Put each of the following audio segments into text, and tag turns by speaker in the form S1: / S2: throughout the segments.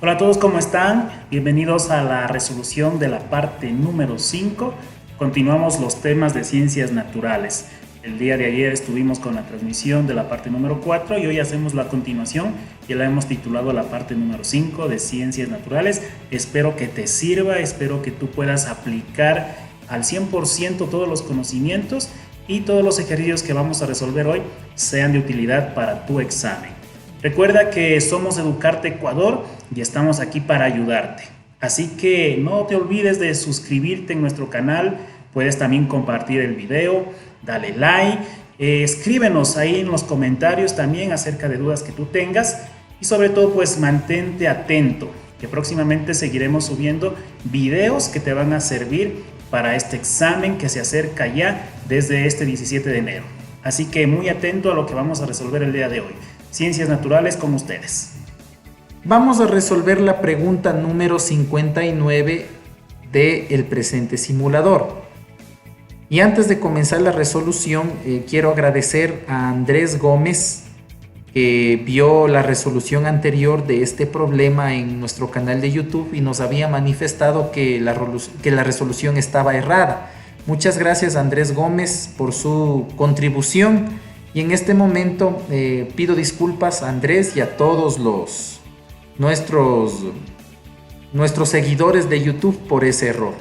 S1: Hola a todos, ¿cómo están? Bienvenidos a la resolución de la parte número 5. Continuamos los temas de ciencias naturales. El día de ayer estuvimos con la transmisión de la parte número 4 y hoy hacemos la continuación. Ya la hemos titulado la parte número 5 de ciencias naturales. Espero que te sirva, espero que tú puedas aplicar al 100% todos los conocimientos y todos los ejercicios que vamos a resolver hoy sean de utilidad para tu examen. Recuerda que somos Educarte Ecuador y estamos aquí para ayudarte. Así que no te olvides de suscribirte en nuestro canal. Puedes también compartir el video, dale like, escríbenos ahí en los comentarios también acerca de dudas que tú tengas y sobre todo pues mantente atento, que próximamente seguiremos subiendo videos que te van a servir para este examen que se acerca ya desde este 17 de enero. Así que muy atento a lo que vamos a resolver el día de hoy. Ciencias naturales con ustedes.
S2: Vamos a resolver la pregunta número 59 del presente simulador. Y antes de comenzar la resolución, quiero agradecer a Andrés Gómez, que vio la resolución anterior de este problema en nuestro canal de YouTube y nos había manifestado que la resolución estaba errada. Muchas gracias, Andrés Gómez, por su contribución. Y en este momento pido disculpas a Andrés y a todos nuestros seguidores de YouTube por ese error.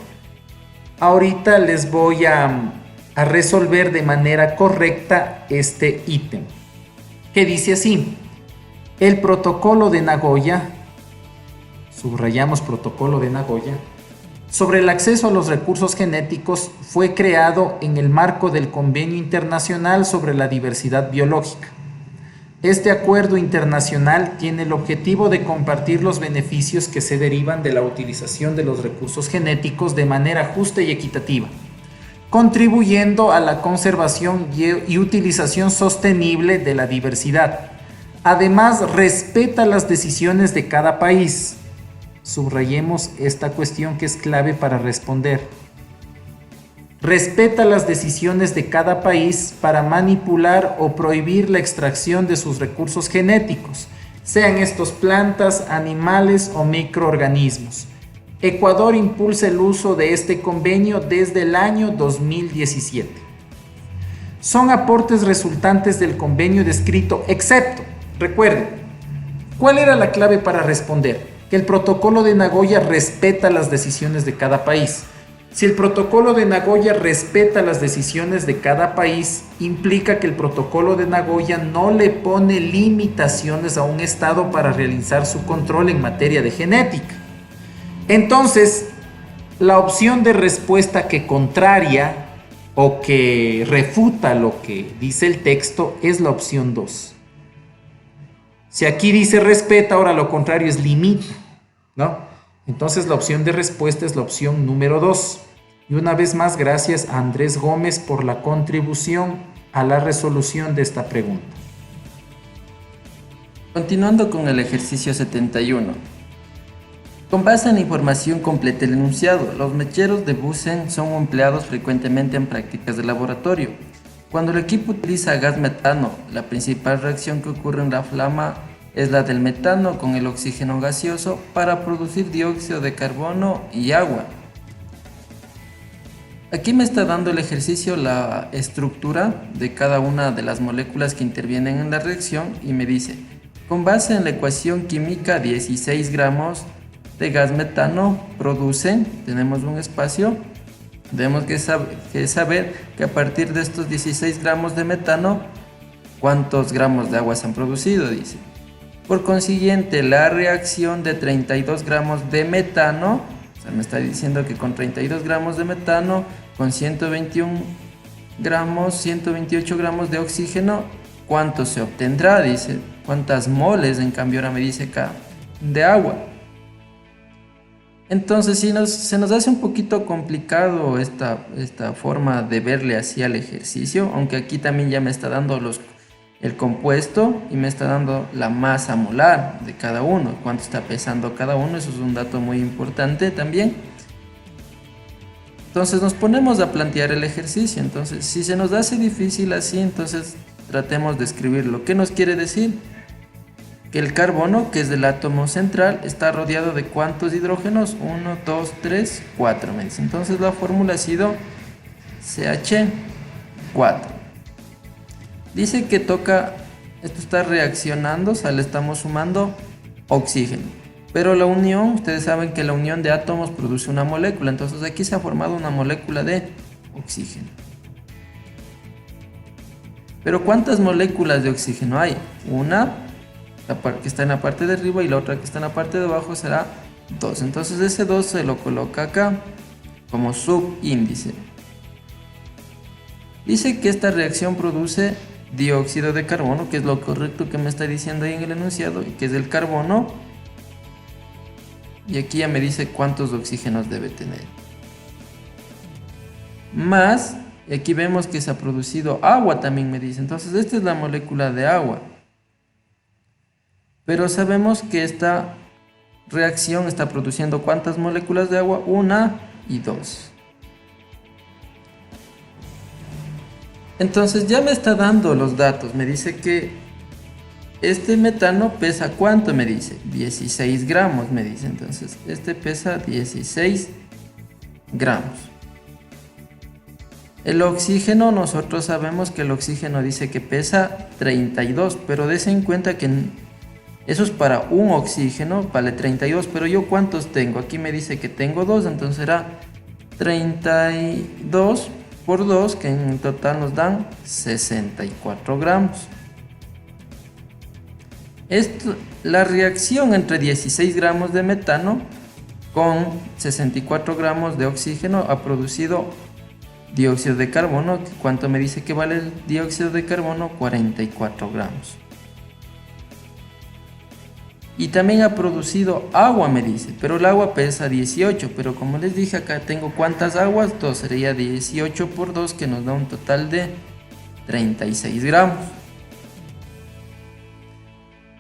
S2: Ahorita les voy a resolver de manera correcta este ítem, que dice así: el protocolo de Nagoya, subrayamos protocolo de Nagoya, sobre el acceso a los recursos genéticos fue creado en el marco del Convenio Internacional sobre la Diversidad Biológica. Este acuerdo internacional tiene el objetivo de compartir los beneficios que se derivan de la utilización de los recursos genéticos de manera justa y equitativa, contribuyendo a la conservación y utilización sostenible de la diversidad. Además, respeta las decisiones de cada país. Subrayemos esta cuestión que es clave para responder. Respeta las decisiones de cada país para manipular o prohibir la extracción de sus recursos genéticos, sean estos plantas, animales o microorganismos. Ecuador impulsa el uso de este convenio desde el año 2017. Son aportes resultantes del convenio descrito, excepto, recuerden, ¿cuál era la clave para responder? Que el protocolo de Nagoya respeta las decisiones de cada país. Si el protocolo de Nagoya respeta las decisiones de cada país, implica que el protocolo de Nagoya no le pone limitaciones a un estado para realizar su control en materia de genética. Entonces, la opción de respuesta que contraria o que refuta lo que dice el texto es la opción 2. Si aquí dice respeta, ahora lo contrario es limita, ¿no? Entonces la opción de respuesta es la opción número 2. Y una vez más, gracias a Andrés Gómez por la contribución a la resolución de esta pregunta.
S3: Continuando con el ejercicio 71. Con base en la información completa del enunciado, los mecheros de Bunsen son empleados frecuentemente en prácticas de laboratorio. Cuando el equipo utiliza gas metano, la principal reacción que ocurre en la flama es la del metano con el oxígeno gaseoso para producir dióxido de carbono y agua. Aquí me está dando el ejercicio la estructura de cada una de las moléculas que intervienen en la reacción y me dice, con base en la ecuación química, 16 gramos de gas metano producen, tenemos un espacio. Tenemos que saber que a partir de estos 16 gramos de metano, ¿cuántos gramos de agua se han producido? Dice. Por consiguiente, la reacción de 32 gramos de metano, o sea, me está diciendo que con 32 gramos de metano, con 121 gramos, 128 gramos de oxígeno, ¿cuánto se obtendrá? Dice, ¿cuántas moles? En cambio ahora me dice acá, de agua. Entonces se nos hace un poquito complicado esta forma de verle así al ejercicio, aunque aquí también ya me está dando el compuesto y me está dando la masa molar de cada uno, cuánto está pesando cada uno, eso es un dato muy importante también. Entonces nos ponemos a plantear el ejercicio. Entonces si se nos hace difícil así, entonces tratemos de escribirlo. ¿Qué nos quiere decir? que el carbono, que es del átomo central, está rodeado de ¿cuántos hidrógenos? 1, 2, 3, 4, me dice. Entonces la fórmula ha sido CH4. Dice que esto está reaccionando, o sea, le estamos sumando oxígeno. Pero la unión, ustedes saben que la unión de átomos produce una molécula, entonces aquí se ha formado una molécula de oxígeno. Pero ¿cuántas moléculas de oxígeno hay? Una que está en la parte de arriba y la otra que está en la parte de abajo será 2. Entonces ese 2 se lo coloca acá como subíndice. Dice que esta reacción produce dióxido de carbono, que es lo correcto que me está diciendo ahí en el enunciado, y que es el carbono. Y aquí ya me dice cuántos oxígenos debe tener. Más, y aquí vemos que se ha producido agua también me dice. Entonces esta es la molécula de agua. Pero sabemos que esta reacción está produciendo ¿cuántas moléculas de agua? 1 y 2. Entonces ya me está dando los datos. Me dice que este metano pesa ¿cuánto? Me dice 16 gramos, me dice. Entonces este pesa 16 gramos. El oxígeno, nosotros sabemos que el oxígeno dice que pesa 32, pero des en cuenta que eso es para un oxígeno, vale 32, pero yo ¿cuántos tengo? Aquí me dice que tengo 2, entonces será 32 por 2, que en total nos dan 64 gramos. La reacción entre 16 gramos de metano con 64 gramos de oxígeno ha producido dióxido de carbono. ¿Cuánto me dice que vale el dióxido de carbono? 44 gramos. Y también ha producido agua, me dice, pero el agua pesa 18, pero como les dije acá tengo cuántas aguas, entonces sería 18 por 2, que nos da un total de 36 gramos.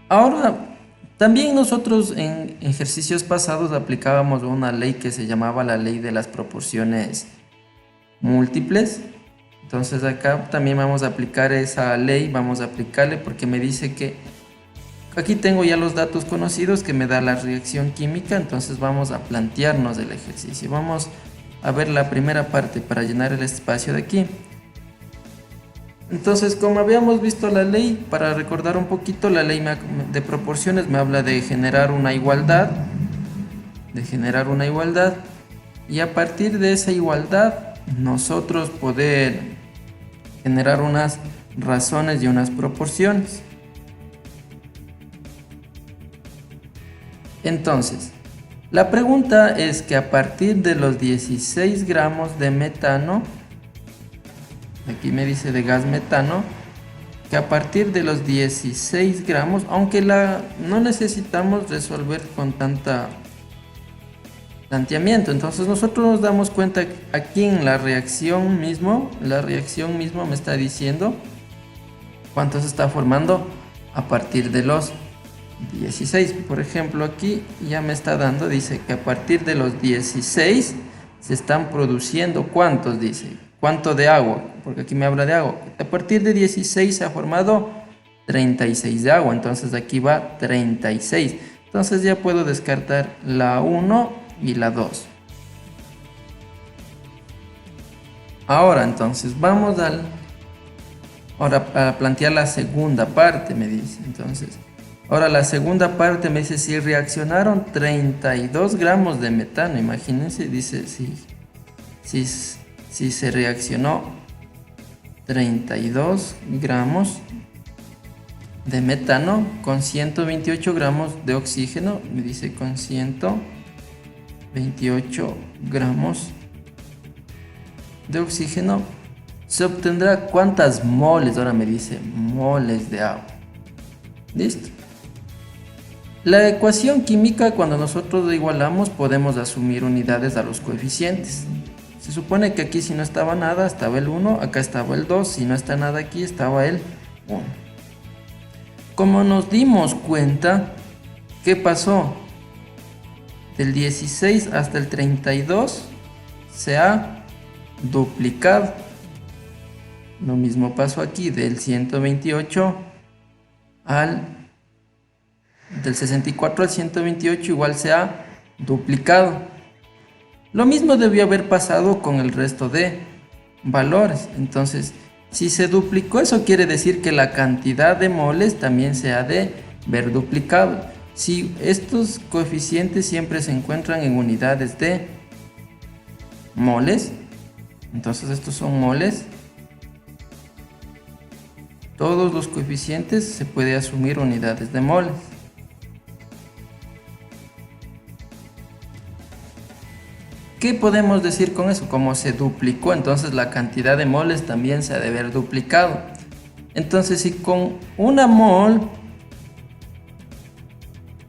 S3: Ahora, también nosotros en ejercicios pasados aplicábamos una ley que se llamaba la ley de las proporciones múltiples. Entonces acá también vamos a aplicar esa ley, vamos a aplicarle porque me dice que aquí tengo ya los datos conocidos que me da la reacción química, entonces vamos a plantearnos el ejercicio. Vamos a ver la primera parte para llenar el espacio de aquí. Entonces, como habíamos visto la ley, para recordar un poquito, la ley de proporciones me habla de generar una igualdad, y a partir de esa igualdad nosotros poder generar unas razones y unas proporciones. Entonces, la pregunta es que a partir de los 16 gramos de metano, aquí me dice de gas metano, que a partir de los 16 gramos, aunque no necesitamos resolver con tanta planteamiento, entonces nosotros nos damos cuenta que aquí en la reacción mismo me está diciendo cuánto se está formando a partir de los 16. Por ejemplo, aquí ya me está dando, dice que a partir de los 16 se están produciendo ¿cuántos? Dice, ¿cuánto de agua? Porque aquí me habla de agua. A partir de 16 se ha formado 36 de agua, entonces aquí va 36. Entonces ya puedo descartar la 1 y la 2. Ahora entonces vamos ahora a plantear la segunda parte, me dice. Entonces ahora la segunda parte me dice si reaccionaron 32 gramos de metano. Imagínense, dice si se reaccionó 32 gramos de metano con 128 gramos de oxígeno. Me dice con 128 gramos de oxígeno se obtendrá ¿cuántas moles? Ahora me dice moles de agua. Listo. La ecuación química, cuando nosotros la igualamos, podemos asumir unidades a los coeficientes. Se supone que aquí si no estaba nada, estaba el 1, acá estaba el 2, si no está nada aquí, estaba el 1. Como nos dimos cuenta, ¿qué pasó? Del 16 hasta el 32 se ha duplicado. Lo mismo pasó aquí, del 128 al del 64 al 128 igual se ha duplicado. Lo mismo debió haber pasado con el resto de valores. Entonces, si se duplicó, eso quiere decir que la cantidad de moles también se ha de ver duplicado. Si estos coeficientes siempre se encuentran en unidades de moles, entonces estos son moles. Todos los coeficientes se puede asumir unidades de moles. ¿Qué podemos decir con eso? Como se duplicó, entonces la cantidad de moles también se ha de ver duplicado. Entonces, si con una mol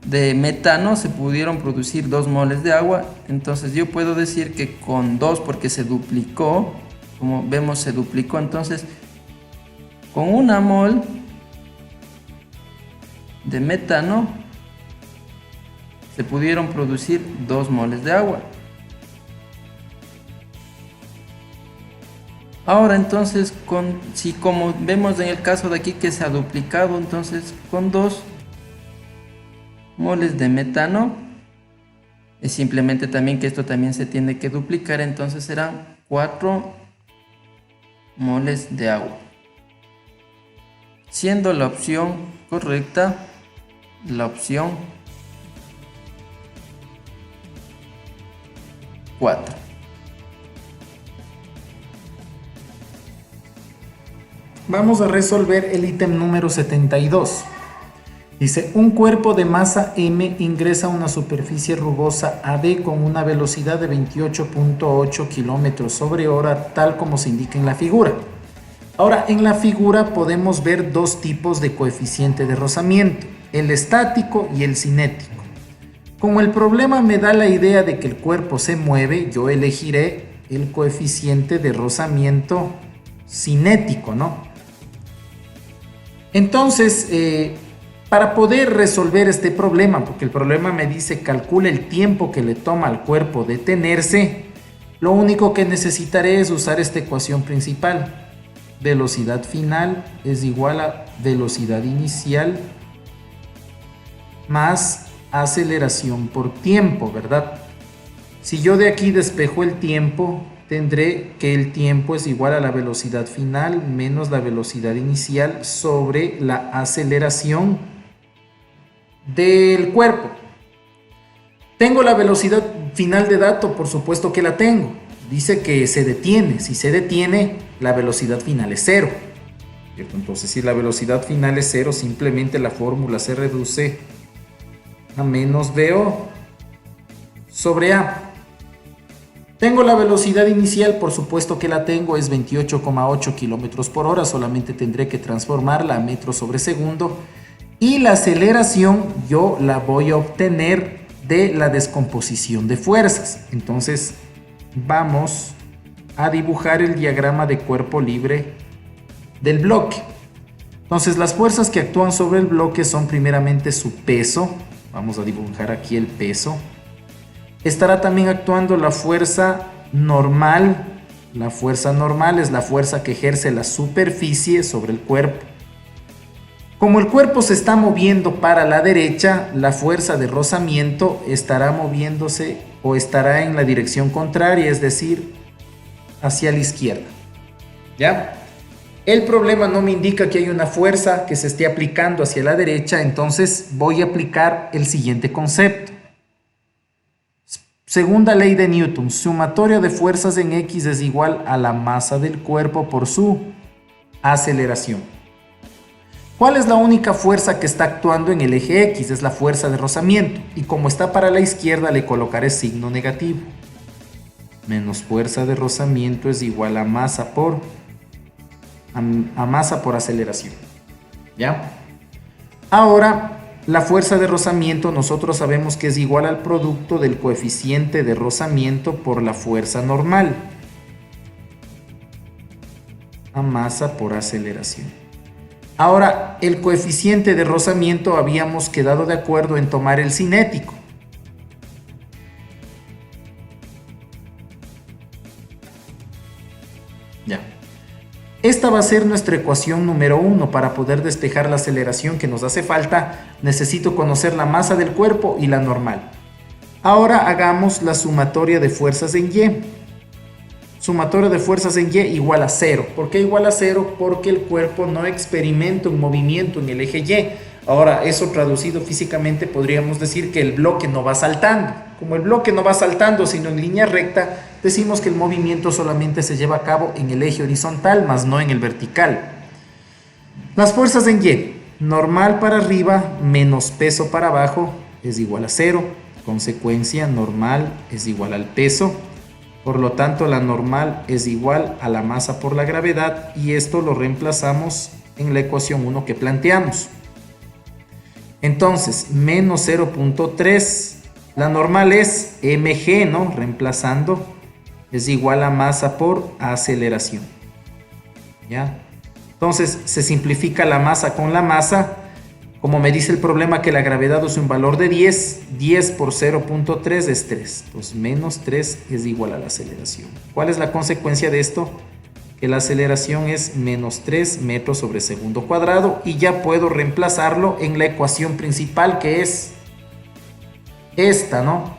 S3: de metano se pudieron producir 2 moles de agua, entonces yo puedo decir que con 2, porque se duplicó, como vemos se duplicó, entonces con una mol de metano se pudieron producir 2 moles de agua. Ahora entonces, si como vemos en el caso de aquí que se ha duplicado, entonces con 2 moles de metano, es simplemente también que esto también se tiene que duplicar, entonces serán 4 moles de agua. Siendo la opción correcta la opción 4.
S2: Vamos a resolver el ítem número 72. Dice, un cuerpo de masa M ingresa a una superficie rugosa AD con una velocidad de 28.8 km sobre hora, tal como se indica en la figura. Ahora, en la figura podemos ver 2 tipos de coeficiente de rozamiento, el estático y el cinético. Como el problema me da la idea de que el cuerpo se mueve, yo elegiré el coeficiente de rozamiento cinético, ¿no? Entonces, para poder resolver este problema, porque el problema me dice calcula el tiempo que le toma al cuerpo detenerse, lo único que necesitaré es usar esta ecuación principal. Velocidad final es igual a velocidad inicial más aceleración por tiempo, ¿verdad? Si yo de aquí despejo el tiempo, tendré que el tiempo es igual a la velocidad final menos la velocidad inicial sobre la aceleración del cuerpo. ¿Tengo la velocidad final de dato? Por supuesto que la tengo. Dice que se detiene. Si se detiene, la velocidad final es 0. Entonces, si la velocidad final es 0, simplemente la fórmula se reduce a menos VO sobre A. Tengo la velocidad inicial, por supuesto que la tengo, es 28,8 km por hora, solamente tendré que transformarla a metros sobre segundo. Y la aceleración yo la voy a obtener de la descomposición de fuerzas. Entonces vamos a dibujar el diagrama de cuerpo libre del bloque. Entonces las fuerzas que actúan sobre el bloque son primeramente su peso. Vamos a dibujar aquí el peso. Estará también actuando la fuerza normal. La fuerza normal es la fuerza que ejerce la superficie sobre el cuerpo. Como el cuerpo se está moviendo para la derecha, la fuerza de rozamiento estará moviéndose o estará en la dirección contraria, es decir, hacia la izquierda. ¿Ya? El problema no me indica que hay una fuerza que se esté aplicando hacia la derecha, entonces voy a aplicar el siguiente concepto. Segunda ley de Newton, sumatoria de fuerzas en X es igual a la masa del cuerpo por su aceleración. ¿Cuál es la única fuerza que está actuando en el eje X? Es la fuerza de rozamiento. Y como está para la izquierda, le colocaré signo negativo. Menos fuerza de rozamiento es igual a masa por aceleración. ¿Ya? Ahora, la fuerza de rozamiento nosotros sabemos que es igual al producto del coeficiente de rozamiento por la fuerza normal. A masa por aceleración. Ahora, el coeficiente de rozamiento habíamos quedado de acuerdo en tomar el cinético. Ya. Esta va a ser nuestra ecuación número 1. Para poder despejar la aceleración que nos hace falta, necesito conocer la masa del cuerpo y la normal. Ahora hagamos la sumatoria de fuerzas en Y. Sumatoria de fuerzas en Y igual a 0. ¿Por qué igual a 0? Porque el cuerpo no experimenta un movimiento en el eje Y. Ahora, eso traducido físicamente podríamos decir que el bloque no va saltando. Como el bloque no va saltando sino en línea recta, decimos que el movimiento solamente se lleva a cabo en el eje horizontal, más no en el vertical. Las fuerzas en Y. Normal para arriba menos peso para abajo es igual a 0. Consecuencia, normal es igual al peso. Por lo tanto, la normal es igual a la masa por la gravedad y esto lo reemplazamos en la ecuación 1 que planteamos. Entonces, menos 0.3, la normal es mg, ¿no? Reemplazando, es igual a masa por aceleración. ¿Ya? Entonces, se simplifica la masa con la masa. Como me dice el problema que la gravedad es un valor de 10, 10 por 0.3 es 3. Pues menos 3 es igual a la aceleración. ¿Cuál es la consecuencia de esto? Que la aceleración es menos 3 metros sobre segundo cuadrado y ya puedo reemplazarlo en la ecuación principal que es esta, ¿no?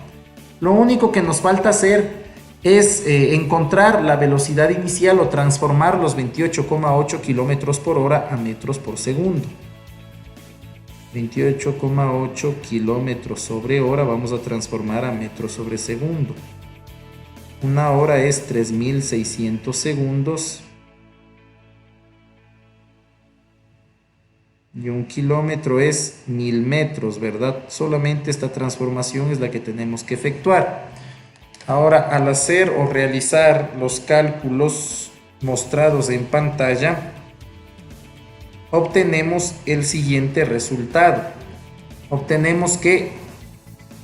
S2: Lo único que nos falta hacer es encontrar la velocidad inicial o transformar los 28,8 kilómetros por hora a metros por segundo. 28,8 kilómetros sobre hora vamos a transformar a metros sobre segundo. Una hora es 3600 segundos. Y un kilómetro es 1000 metros, ¿verdad? Solamente esta transformación es la que tenemos que efectuar. Ahora, al hacer o realizar los cálculos mostrados en pantalla, obtenemos el siguiente resultado. Obtenemos que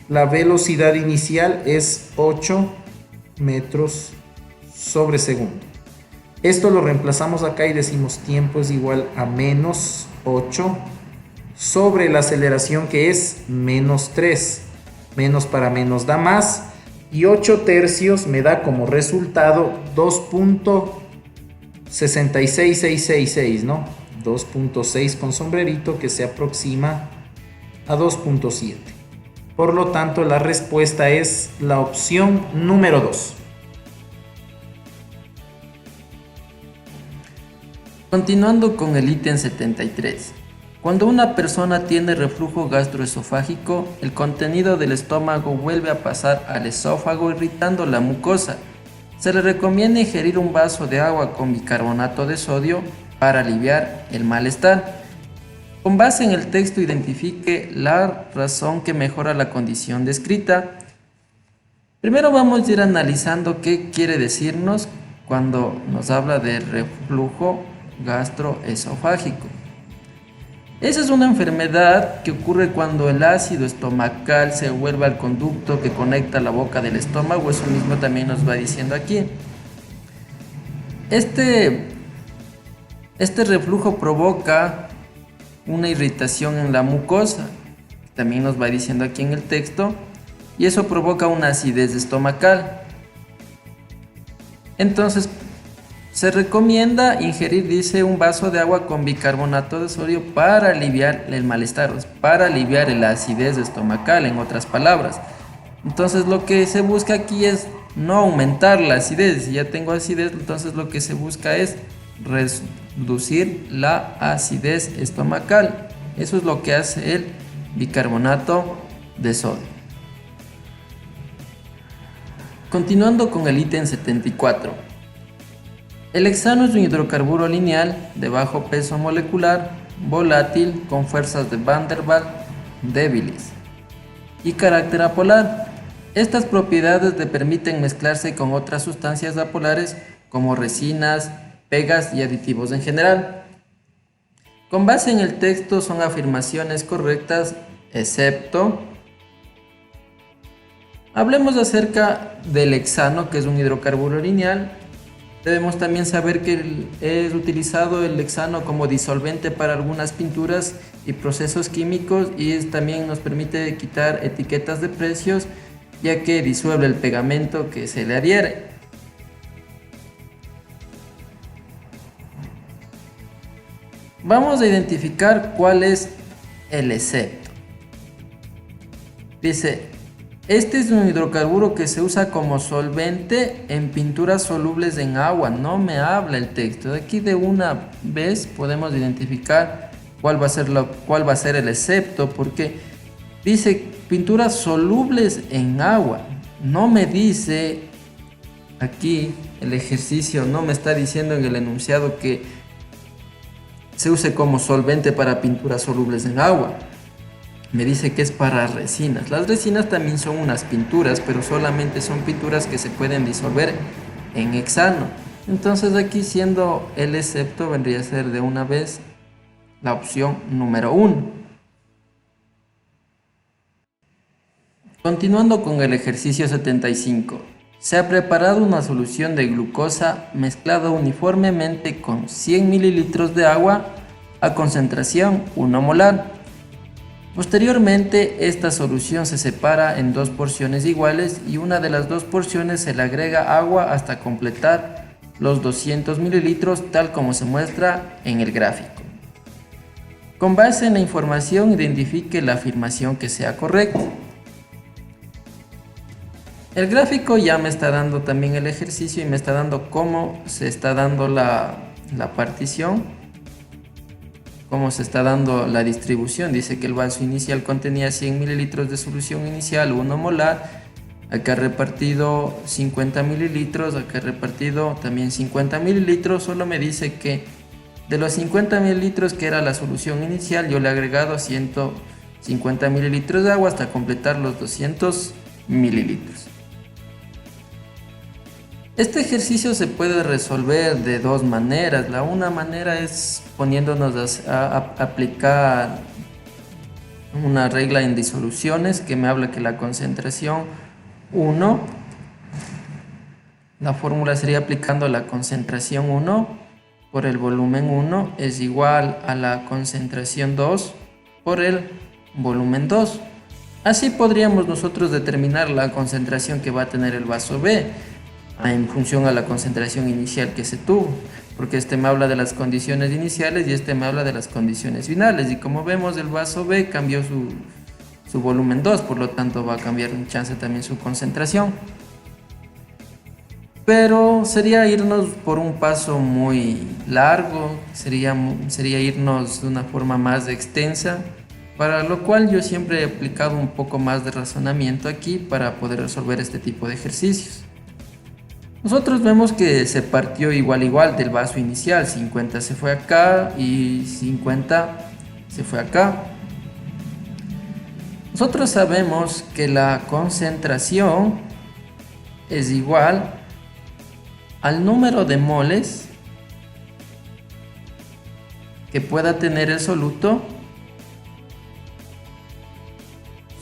S2: la velocidad inicial es 8 metros sobre segundo. Esto lo reemplazamos acá y decimos tiempo es igual a menos 8 sobre la aceleración que es menos 3. Menos para menos da más y 8 tercios me da como resultado 2.66666, ¿no? 2.6 con sombrerito que se aproxima a 2.7. Por lo tanto, la respuesta es la opción número 2.
S3: Continuando con el ítem 73. Cuando una persona tiene reflujo gastroesofágico, el contenido del estómago vuelve a pasar al esófago irritando la mucosa. Se le recomienda ingerir un vaso de agua con bicarbonato de sodio para aliviar el malestar. Con base en el texto identifique la razón que mejora la condición descrita. Primero vamos a ir analizando qué quiere decirnos cuando nos habla de reflujo gastroesofágico. Esa es una enfermedad que ocurre cuando el ácido estomacal se vuelve al conducto que conecta la boca del estómago. Eso mismo también nos va diciendo aquí. Este reflujo provoca una irritación en la mucosa, también nos va diciendo aquí en el texto, y eso provoca una acidez estomacal. Entonces, se recomienda ingerir, dice, un vaso de agua con bicarbonato de sodio para aliviar el malestar, para aliviar la acidez estomacal, en otras palabras. Entonces, lo que se busca aquí es no aumentar la acidez. Si ya tengo acidez, entonces lo que se busca es reducir la acidez estomacal. Eso es lo que hace el bicarbonato de sodio. Continuando con el ítem 74. El hexano es un hidrocarburo lineal de bajo peso molecular, volátil, con fuerzas de Van der Waals débiles y carácter apolar. Estas propiedades le permiten mezclarse con otras sustancias apolares como resinas, pegas y aditivos en general. Con base en el texto son afirmaciones correctas, excepto... Hablemos acerca del hexano, que es un hidrocarburo lineal. Debemos también saber que es utilizado el hexano como disolvente para algunas pinturas y procesos químicos, y también nos permite quitar etiquetas de precios, ya que disuelve el pegamento que se le adhiere. Vamos a identificar cuál es el excepto. Dice, este es un hidrocarburo que se usa como solvente en pinturas solubles en agua. No me habla el texto. De aquí de una vez podemos identificar cuál va a ser el excepto, porque dice pinturas solubles en agua. No me dice aquí el ejercicio, no me está diciendo en el enunciado que se use como solvente para pinturas solubles en agua. Me dice que es para resinas. Las resinas también son unas pinturas, pero solamente son pinturas que se pueden disolver en hexano. Entonces aquí, siendo el excepto, vendría a ser de una vez la opción número 1. Continuando con el ejercicio 75. Se ha preparado una solución de glucosa mezclada uniformemente con 100 mililitros de agua a concentración 1 molar. Posteriormente, esta solución se separa en 2 porciones iguales y una de las 2 porciones se le agrega agua hasta completar los 200 mililitros, tal como se muestra en el gráfico. Con base en la información, identifique la afirmación que sea correcta. El gráfico ya me está dando también el ejercicio y me está dando cómo se está dando la partición. Cómo se está dando la distribución. Dice que el vaso inicial contenía 100 mililitros de solución inicial, 1 molar. Acá repartido 50 mililitros, acá repartido también 50 mililitros. Solo me dice que de los 50 mililitros que era la solución inicial, yo le he agregado 150 mililitros de agua hasta completar los 200 mililitros. Este ejercicio se puede resolver de 2 maneras. La una manera es poniéndonos a aplicar una regla en disoluciones que me habla que la concentración 1, la fórmula sería aplicando la concentración 1 por el volumen 1 es igual a la concentración 2 por el volumen 2. Así podríamos nosotros determinar la concentración que va a tener el vaso B en función a la concentración inicial que se tuvo, porque este me habla de las condiciones iniciales y este me habla de las condiciones finales, y como vemos el vaso B cambió su volumen 2, por lo tanto va a cambiar un chance también su concentración. Pero sería irnos por un paso muy largo, sería irnos de una forma más extensa, para lo cual yo siempre he aplicado un poco más de razonamiento aquí para poder resolver este tipo de ejercicios. Nosotros vemos que se partió igual del vaso inicial, 50 se fue acá y 50 se fue acá. Nosotros sabemos que la concentración es igual al número de moles que pueda tener el soluto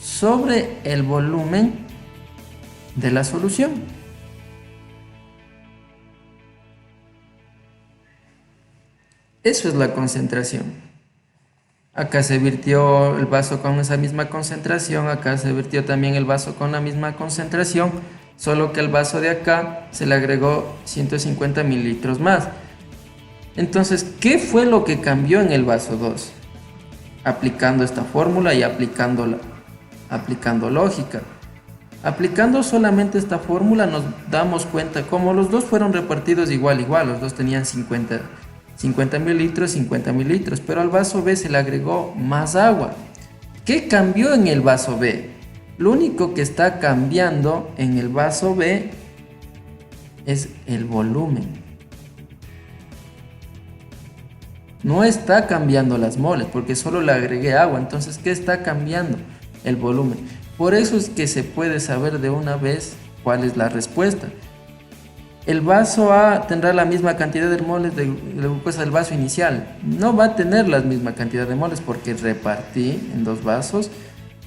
S3: sobre el volumen de la solución. Eso es la concentración. Acá se virtió el vaso con esa misma concentración, acá se virtió también el vaso con la misma concentración, solo que al vaso de acá se le agregó 150 mililitros más. Entonces, ¿qué fue lo que cambió en el vaso 2? Aplicando esta fórmula y aplicando lógica. Aplicando solamente esta fórmula nos damos cuenta como los dos fueron repartidos igual, los dos tenían 50 mililitros, pero al vaso B se le agregó más agua. ¿Qué cambió en el vaso B? Lo único que está cambiando en el vaso B es el volumen. No está cambiando las moles porque solo le agregué agua. Entonces, ¿qué está cambiando? El volumen. Por eso es que se puede saber de una vez cuál es la respuesta. El vaso A tendrá la misma cantidad de moles de glucosa del vaso inicial. No va a tener la misma cantidad de moles porque repartí en 2 vasos.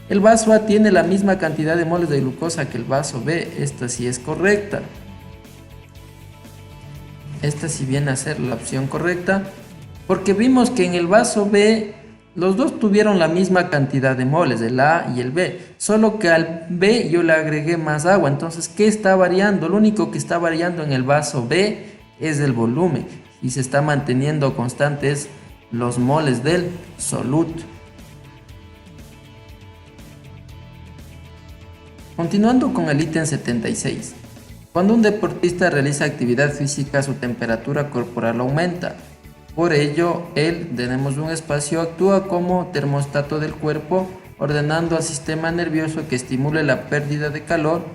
S3: El vaso A tiene la misma cantidad de moles de glucosa que el vaso B. Esta sí es correcta. Esta sí viene a ser la opción correcta, porque vimos que en el vaso B los dos tuvieron la misma cantidad de moles, el A y el B, solo que al B yo le agregué más agua. Entonces, ¿qué está variando? Lo único que está variando en el vaso B es el volumen, y se está manteniendo constante es los moles del soluto. Continuando con el ítem 76. Cuando un deportista realiza actividad física, su temperatura corporal aumenta. Por ello, tenemos un espacio, actúa como termostato del cuerpo, ordenando al sistema nervioso que estimule la pérdida de calor.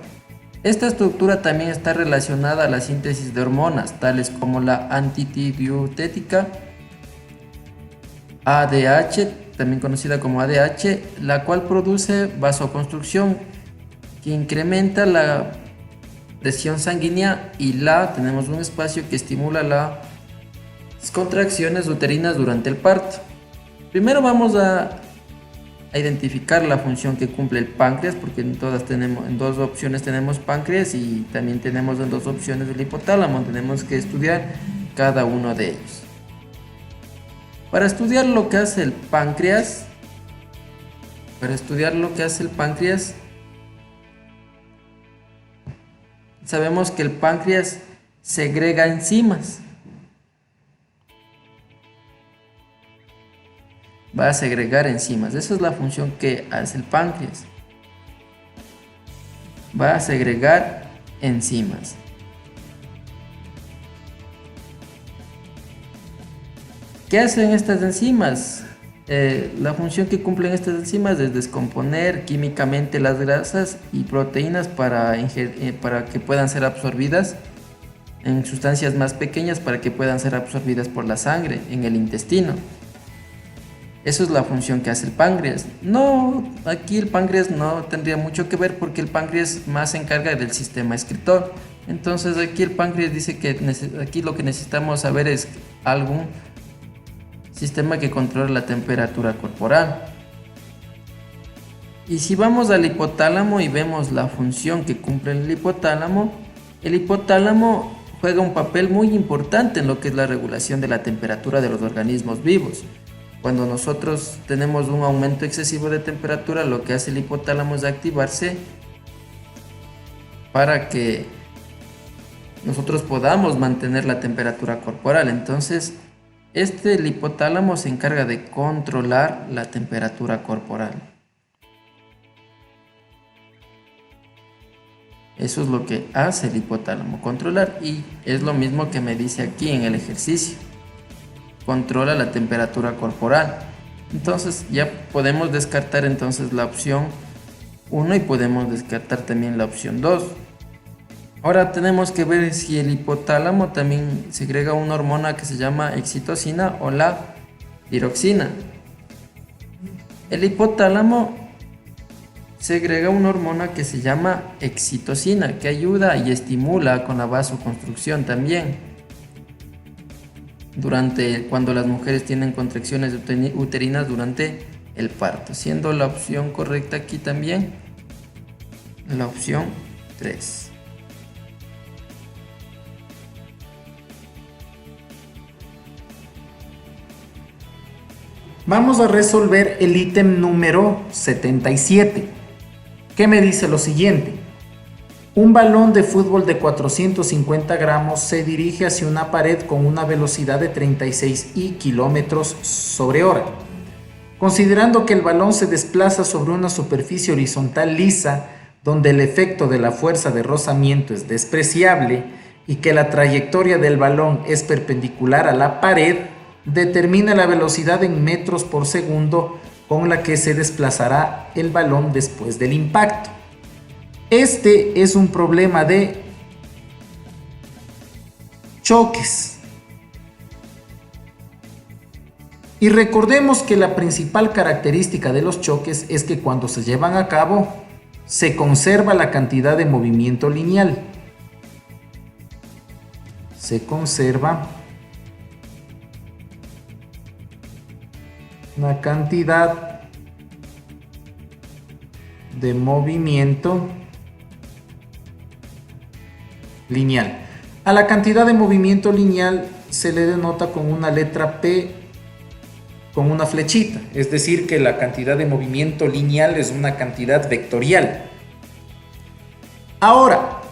S3: Esta estructura también está relacionada a la síntesis de hormonas, tales como la antidiurética, ADH, también conocida como ADH, la cual produce vasoconstricción, que incrementa la presión sanguínea, y tenemos un espacio que estimula las contracciones uterinas durante el parto. Primero vamos a identificar la función que cumple el páncreas, porque en dos opciones tenemos páncreas y también tenemos en dos opciones el hipotálamo. Tenemos que estudiar cada uno de ellos. Para estudiar lo que hace el páncreas, sabemos que el páncreas segrega enzimas. Va a segregar enzimas. Esa es la función que hace el páncreas. Va a segregar enzimas. ¿Qué hacen estas enzimas? La función que cumplen estas enzimas es descomponer químicamente las grasas y proteínas para que puedan ser absorbidas en sustancias más pequeñas, para que puedan ser absorbidas por la sangre en el intestino. Eso es la función que hace el páncreas. Aquí el páncreas no tendría mucho que ver, porque el páncreas más se encarga del sistema excretor. Entonces aquí el páncreas dice que aquí lo que necesitamos saber es algún sistema que controla la temperatura corporal. Y si vamos al hipotálamo y vemos la función que cumple el hipotálamo juega un papel muy importante en lo que es la regulación de la temperatura de los organismos vivos. Cuando nosotros tenemos un aumento excesivo de temperatura, lo que hace el hipotálamo es activarse para que nosotros podamos mantener la temperatura corporal. Entonces, el hipotálamo se encarga de controlar la temperatura corporal. Eso es lo que hace el hipotálamo, controlar, y es lo mismo que me dice aquí en el ejercicio. Controla la temperatura corporal. Entonces ya podemos descartar entonces la opción 1 y podemos descartar también la opción 2. Ahora tenemos que ver si el hipotálamo también segrega una hormona que se llama excitocina o la tiroxina. El hipotálamo segrega una hormona que se llama excitocina, que ayuda y estimula con la vasoconstricción también cuando las mujeres tienen contracciones uterinas durante el parto, siendo la opción correcta aquí también la opción 3.
S2: Vamos a resolver el ítem número 77, que me dice lo siguiente. Un balón de fútbol de 450 gramos se dirige hacia una pared con una velocidad de 36 km/h. Considerando que el balón se desplaza sobre una superficie horizontal lisa, donde el efecto de la fuerza de rozamiento es despreciable, y que la trayectoria del balón es perpendicular a la pared, determina la velocidad en metros por segundo con la que se desplazará el balón después del impacto. Este es un problema de choques. Y recordemos que la principal característica de los choques es que cuando se llevan a cabo, se conserva la cantidad de movimiento lineal. Se conserva la cantidad de movimiento lineal. A la cantidad de movimiento lineal se le denota con una letra P con una flechita, es decir que la cantidad de movimiento lineal es una cantidad vectorial. Ahora,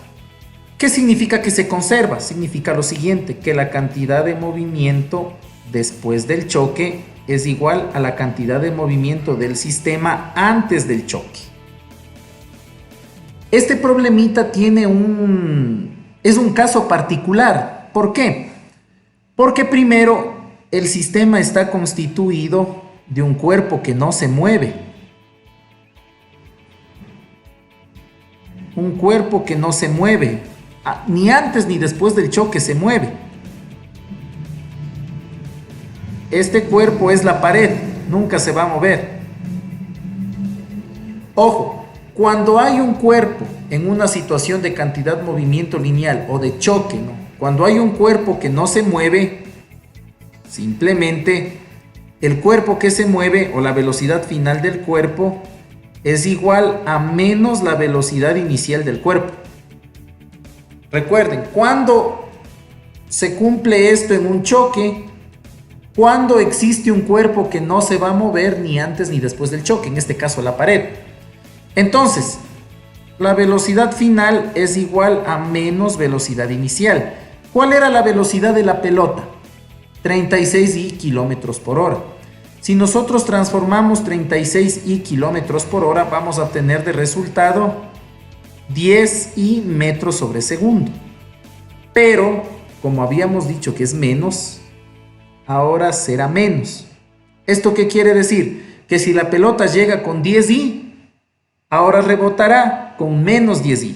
S2: ¿qué significa que se conserva? Significa lo siguiente, que la cantidad de movimiento después del choque es igual a la cantidad de movimiento del sistema antes del choque. Este problemita es un caso particular. ¿Por qué? Porque primero el sistema está constituido de un cuerpo que no se mueve. Un cuerpo que no se mueve, ni antes ni después del choque se mueve. Este cuerpo es la pared, nunca se va a mover. Ojo, cuando hay un cuerpo en una situación de cantidad movimiento lineal o de choque, ¿no? Cuando hay un cuerpo que no se mueve, simplemente el cuerpo que se mueve o la velocidad final del cuerpo es igual a menos la velocidad inicial del cuerpo. Recuerden, cuando se cumple esto en un choque, cuando existe un cuerpo que no se va a mover ni antes ni después del choque, en este caso la pared. Entonces, la velocidad final es igual a menos velocidad inicial. ¿Cuál era la velocidad de la pelota? 36 kilómetros por hora. Si nosotros transformamos 36 kilómetros por hora, vamos a obtener de resultado 10 metros sobre segundo. Pero, como habíamos dicho que es menos, ahora será menos. ¿Esto qué quiere decir? Que si la pelota llega con 10 ahora rebotará con menos 10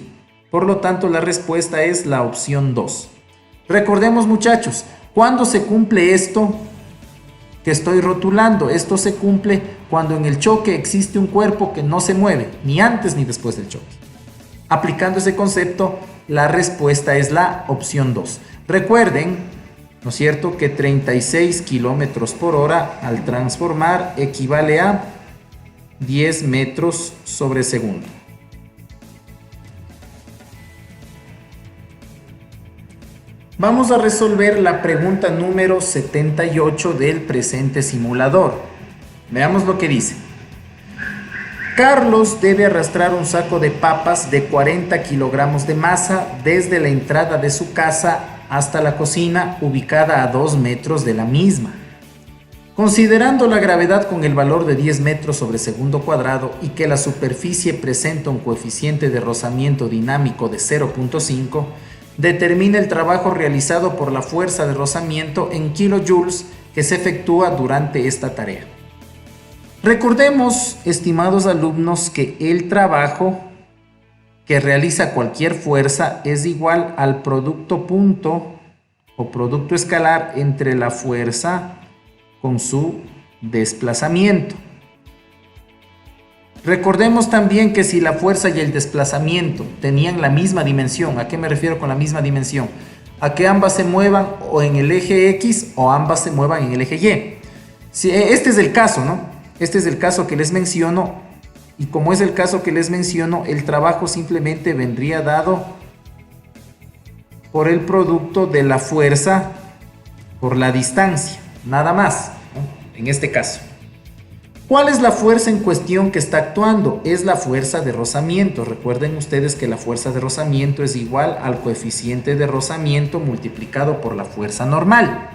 S2: Por lo tanto, la respuesta es la opción 2. Recordemos, muchachos, ¿cuándo se cumple esto que estoy rotulando? Esto se cumple cuando en el choque existe un cuerpo que no se mueve, ni antes ni después del choque. Aplicando ese concepto, la respuesta es la opción 2. Recuerden, ¿no es cierto?, que 36 kilómetros por hora al transformar equivale a 10 metros sobre segundo. Vamos a resolver la pregunta número 78 del presente simulador. Veamos lo que dice. Carlos debe arrastrar un saco de papas de 40 kilogramos de masa desde la entrada de su casa hasta la cocina, ubicada a 2 metros de la misma. Considerando la gravedad con el valor de 10 metros sobre segundo cuadrado y que la superficie presenta un coeficiente de rozamiento dinámico de 0.5, determina el trabajo realizado por la fuerza de rozamiento en kilojoules que se efectúa durante esta tarea. Recordemos, estimados alumnos, que el trabajo que realiza cualquier fuerza es igual al producto punto o producto escalar entre la fuerza con su desplazamiento. Recordemos también que si la fuerza y el desplazamiento tenían la misma dimensión, ¿a qué me refiero con la misma dimensión? A que ambas se muevan o en el eje X o ambas se muevan en el eje Y. Si este es el caso, ¿no? Este es el caso que les menciono, y como es el caso que les menciono, el trabajo simplemente vendría dado por el producto de la fuerza por la distancia, nada más, ¿no? En este caso. ¿Cuál es la fuerza en cuestión que está actuando? Es la fuerza de rozamiento. Recuerden ustedes que la fuerza de rozamiento es igual al coeficiente de rozamiento multiplicado por la fuerza normal.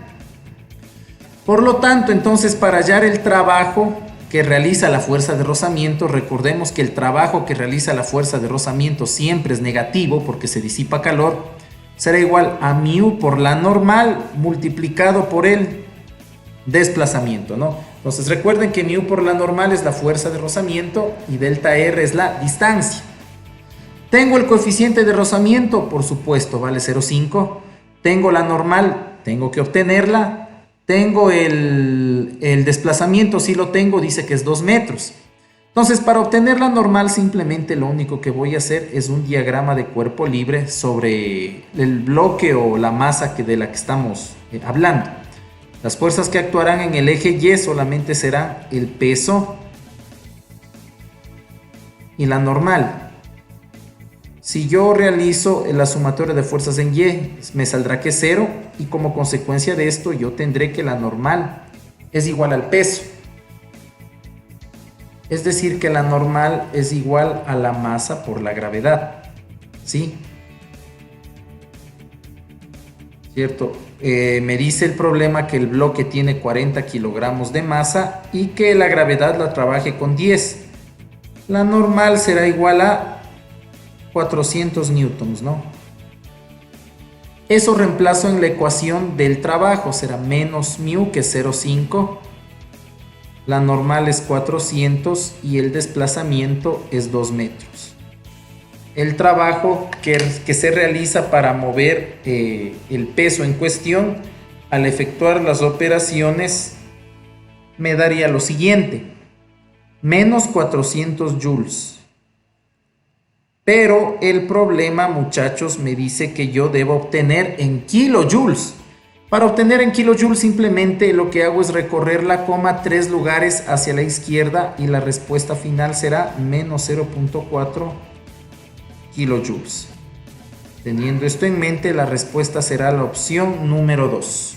S2: Por lo tanto, entonces, para hallar el trabajo que realiza la fuerza de rozamiento, recordemos que el trabajo que realiza la fuerza de rozamiento siempre es negativo porque se disipa calor, será igual a μ por la normal multiplicado por el desplazamiento, ¿no? Entonces recuerden que μ por la normal es la fuerza de rozamiento y delta R es la distancia. Tengo el coeficiente de rozamiento, por supuesto, vale 0,5. Tengo la normal, tengo que obtenerla. Tengo el desplazamiento, sí lo tengo, dice que es 2 metros. Entonces, para obtener la normal, simplemente lo único que voy a hacer es un diagrama de cuerpo libre sobre el bloque o la masa de la que estamos hablando. Las fuerzas que actuarán en el eje Y solamente serán el peso y la normal. Si yo realizo la sumatoria de fuerzas en Y, me saldrá que es 0, y como consecuencia de esto yo tendré que la normal es igual al peso. Es decir, que la normal es igual a la masa por la gravedad. ¿Sí? ¿cierto? Me dice el problema que el bloque tiene 40 kilogramos de masa y que la gravedad la trabaje con 10. La normal será igual a 400 newtons, ¿no? Eso reemplazo en la ecuación del trabajo, será menos mu, que es 0,5. La normal es 400 y el desplazamiento es 2 metros. El trabajo que se realiza para mover el peso en cuestión, al efectuar las operaciones, me daría lo siguiente: menos 400 joules. Pero el problema, muchachos, me dice que yo debo obtener en kilojoules. Para obtener en kilojoules simplemente lo que hago es recorrer la coma 3 lugares hacia la izquierda y la respuesta final será menos 0,4 kilojoules. Teniendo esto en mente, la respuesta será la opción número 2.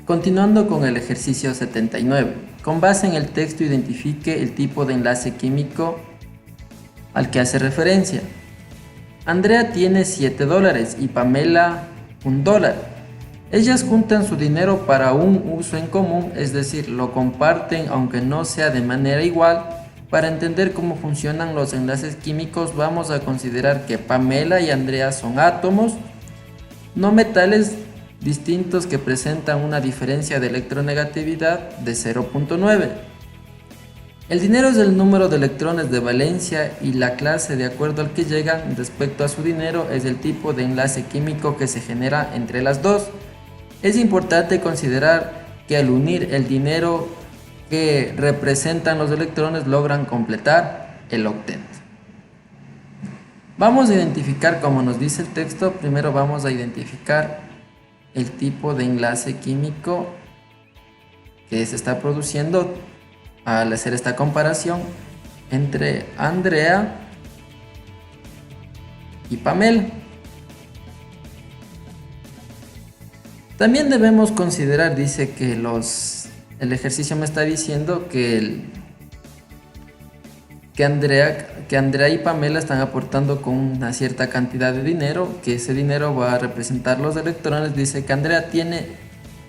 S3: Continuando con el ejercicio 79. Con base en el texto identifique el tipo de enlace químico al que hace referencia. Andrea tiene $7 y Pamela $1. Ellas juntan su dinero para un uso en común, es decir, lo comparten aunque no sea de manera igual. Para entender cómo funcionan los enlaces químicos, vamos a considerar que Pamela y Andrea son átomos, no metales distintos que presentan una diferencia de electronegatividad de 0,9. El dinero es el número de electrones de valencia y la clase de acuerdo al que llegan respecto a su dinero es el tipo de enlace químico que se genera entre las dos. Es importante considerar que al unir el dinero que representan los electrones logran completar el octeto. Vamos a identificar, como nos dice el texto, primero vamos a identificar el tipo de enlace químico que se está produciendo al hacer esta comparación entre Andrea y Pamela. También debemos considerar, dice que el ejercicio me está diciendo que Andrea y Pamela están aportando con una cierta cantidad de dinero, que ese dinero va a representar los electrones. Dice que Andrea tiene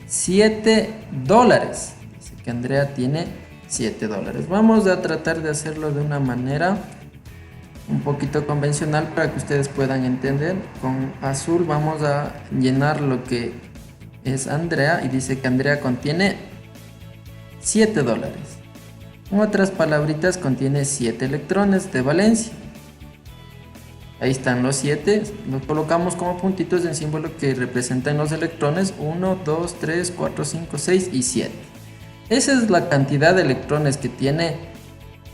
S3: $7. Dice que Andrea tiene $7. Vamos a tratar de hacerlo de una manera un poquito convencional para que ustedes puedan entender. Con azul vamos a llenar lo que es Andrea y dice que Andrea contiene $7. En otras palabritas, contiene 7 electrones de valencia. Ahí están los 7, los colocamos como puntitos en símbolo que representan los electrones: 1, 2, 3, 4, 5, 6 y 7. Esa es la cantidad de electrones que tiene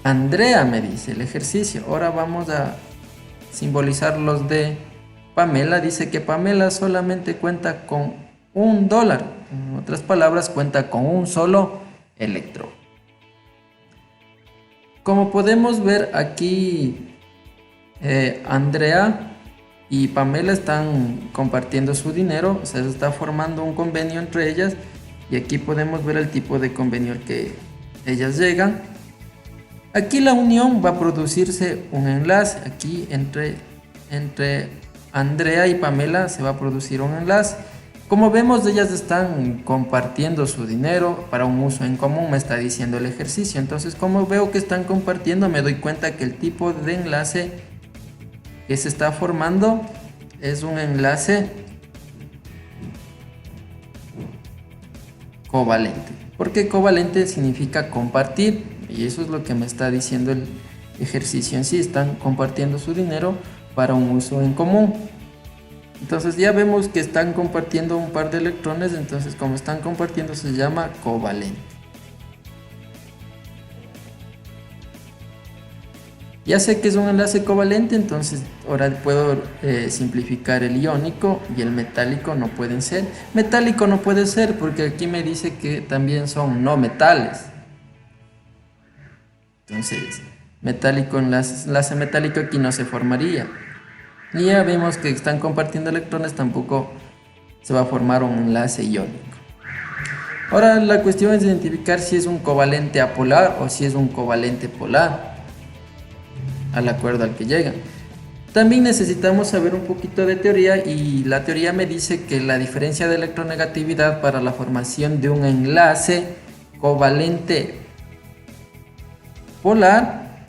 S3: Andrea, me dice el ejercicio. Ahora vamos a simbolizar los de Pamela. Dice que Pamela solamente cuenta con $1. En otras palabras, cuenta con un solo electrón. Como podemos ver aquí, Andrea y Pamela están compartiendo su dinero, o sea, se está formando un convenio entre ellas, y aquí podemos ver el tipo de convenio al que ellas llegan. Aquí la unión va a producirse un enlace, aquí entre Andrea y Pamela se va a producir un enlace. Como vemos, ellas están compartiendo su dinero para un uso en común, me está diciendo el ejercicio. Entonces, como veo que están compartiendo, me doy cuenta que el tipo de enlace que se está formando es un enlace covalente. Porque covalente significa compartir, y eso es lo que me está diciendo el ejercicio en sí. Están compartiendo su dinero para un uso en común. Entonces ya vemos que están compartiendo un par de electrones, entonces como están compartiendo se llama covalente. Ya sé que es un enlace covalente, entonces ahora puedo simplificar el iónico, y el metálico no pueden ser. Metálico no puede ser porque aquí me dice que también son no metales. Entonces, metálico, enlace metálico aquí no se formaría. Y ya vemos que están compartiendo electrones, tampoco se va a formar un enlace iónico. Ahora la cuestión es identificar si es un covalente apolar o si es un covalente polar, al acuerdo al que llegan. También necesitamos saber un poquito de teoría, y la teoría me dice que la diferencia de electronegatividad para la formación de un enlace covalente polar,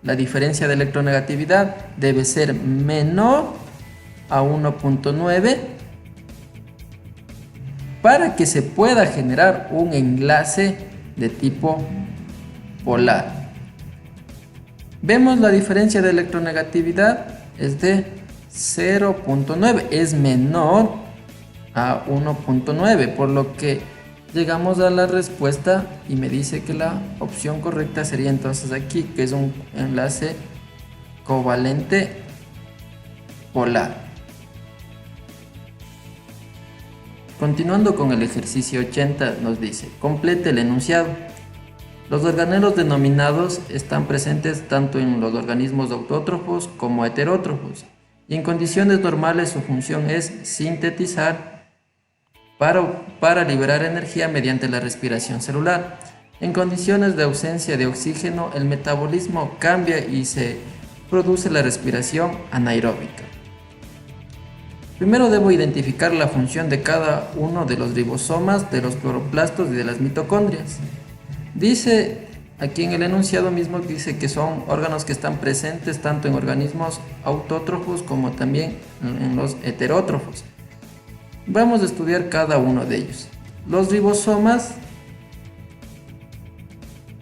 S3: la diferencia de electronegatividad debe ser menor a 1.9 para que se pueda generar un enlace de tipo polar. Vemos la diferencia de electronegatividad es de 0.9, es menor a 1.9, por lo que llegamos a la respuesta y me dice que la opción correcta sería entonces aquí, que es un enlace covalente polar. Continuando con el ejercicio 80, nos dice: complete el enunciado. Los organelos denominados están presentes tanto en los organismos autótrofos como heterótrofos, y en condiciones normales su función es sintetizar para liberar energía mediante la respiración celular. En condiciones de ausencia de oxígeno, el metabolismo cambia y se produce la respiración anaeróbica. Primero debo identificar la función de cada uno de los ribosomas, de los cloroplastos y de las mitocondrias. Dice aquí en el enunciado mismo, dice que son órganos que están presentes tanto en organismos autótrofos como también en los heterótrofos. Vamos a estudiar cada uno de ellos. Los ribosomas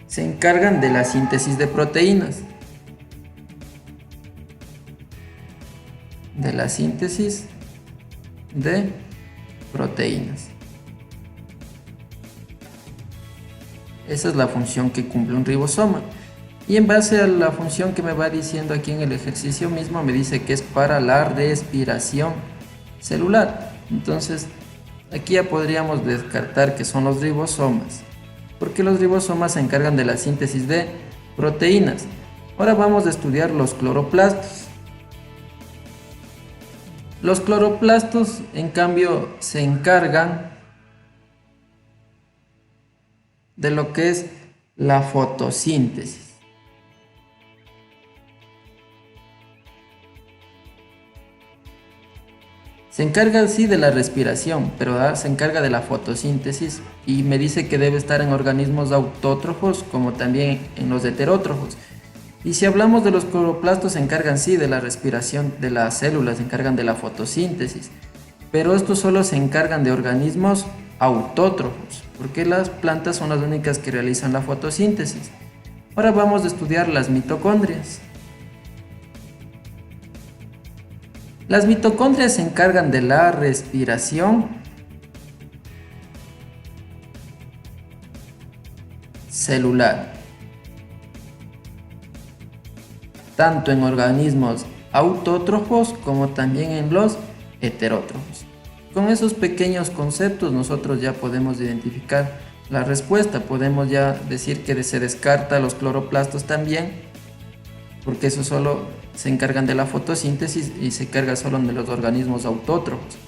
S3: se encargan de la síntesis de proteínas. Esa es la función que cumple un ribosoma. Y en base a la función que me va diciendo aquí en el ejercicio mismo, me dice que es para la respiración celular. Entonces, aquí ya podríamos descartar que son los ribosomas, porque los ribosomas se encargan de la síntesis de proteínas. Ahora vamos a estudiar los cloroplastos. Los cloroplastos, en cambio, se encargan de lo que es la fotosíntesis. Se encarga sí de la respiración, pero se encarga de la fotosíntesis, y me dice que debe estar en organismos autótrofos como también en los heterótrofos. Y si hablamos de los cloroplastos, se encargan sí de la respiración de las células, se encargan de la fotosíntesis, pero estos solo se encargan de organismos autótrofos, porque las plantas son las únicas que realizan la fotosíntesis. Ahora vamos a estudiar las mitocondrias. Las mitocondrias se encargan de la respiración celular, tanto en organismos autótrofos como también en los heterótrofos. Con esos pequeños conceptos nosotros ya podemos identificar la respuesta. Podemos ya decir que se descarta los cloroplastos también, porque esos solo se encargan de la fotosíntesis y se carga solo de los organismos autótrofos.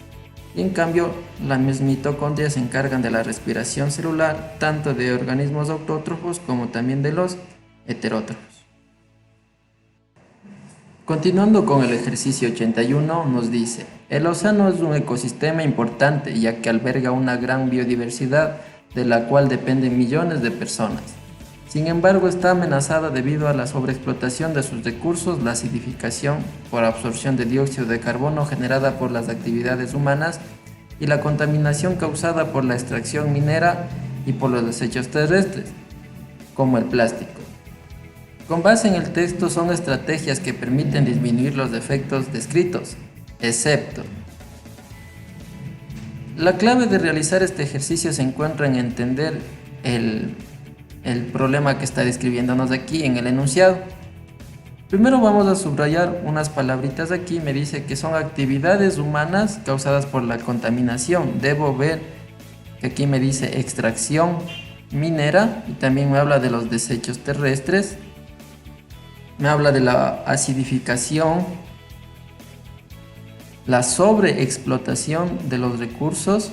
S3: Y en cambio las mitocondrias se encargan de la respiración celular, tanto de organismos autótrofos como también de los heterótrofos. Continuando con el ejercicio 81, nos dice: el océano es un ecosistema importante, ya que alberga una gran biodiversidad de la cual dependen millones de personas. Sin embargo, está amenazada debido a la sobreexplotación de sus recursos, la acidificación por absorción de dióxido de carbono generada por las actividades humanas y la contaminación causada por la extracción minera y por los desechos terrestres, como el plástico. Con base en el texto, son estrategias que permiten disminuir los efectos descritos, excepto. La clave de realizar este ejercicio se encuentra en entender el problema que está describiéndonos aquí en el enunciado. Primero vamos a subrayar unas palabritas aquí. Me dice que son actividades humanas causadas por la contaminación. Debo ver que aquí me dice extracción minera y también me habla de los desechos terrestres. Me habla de la acidificación, la sobreexplotación de los recursos.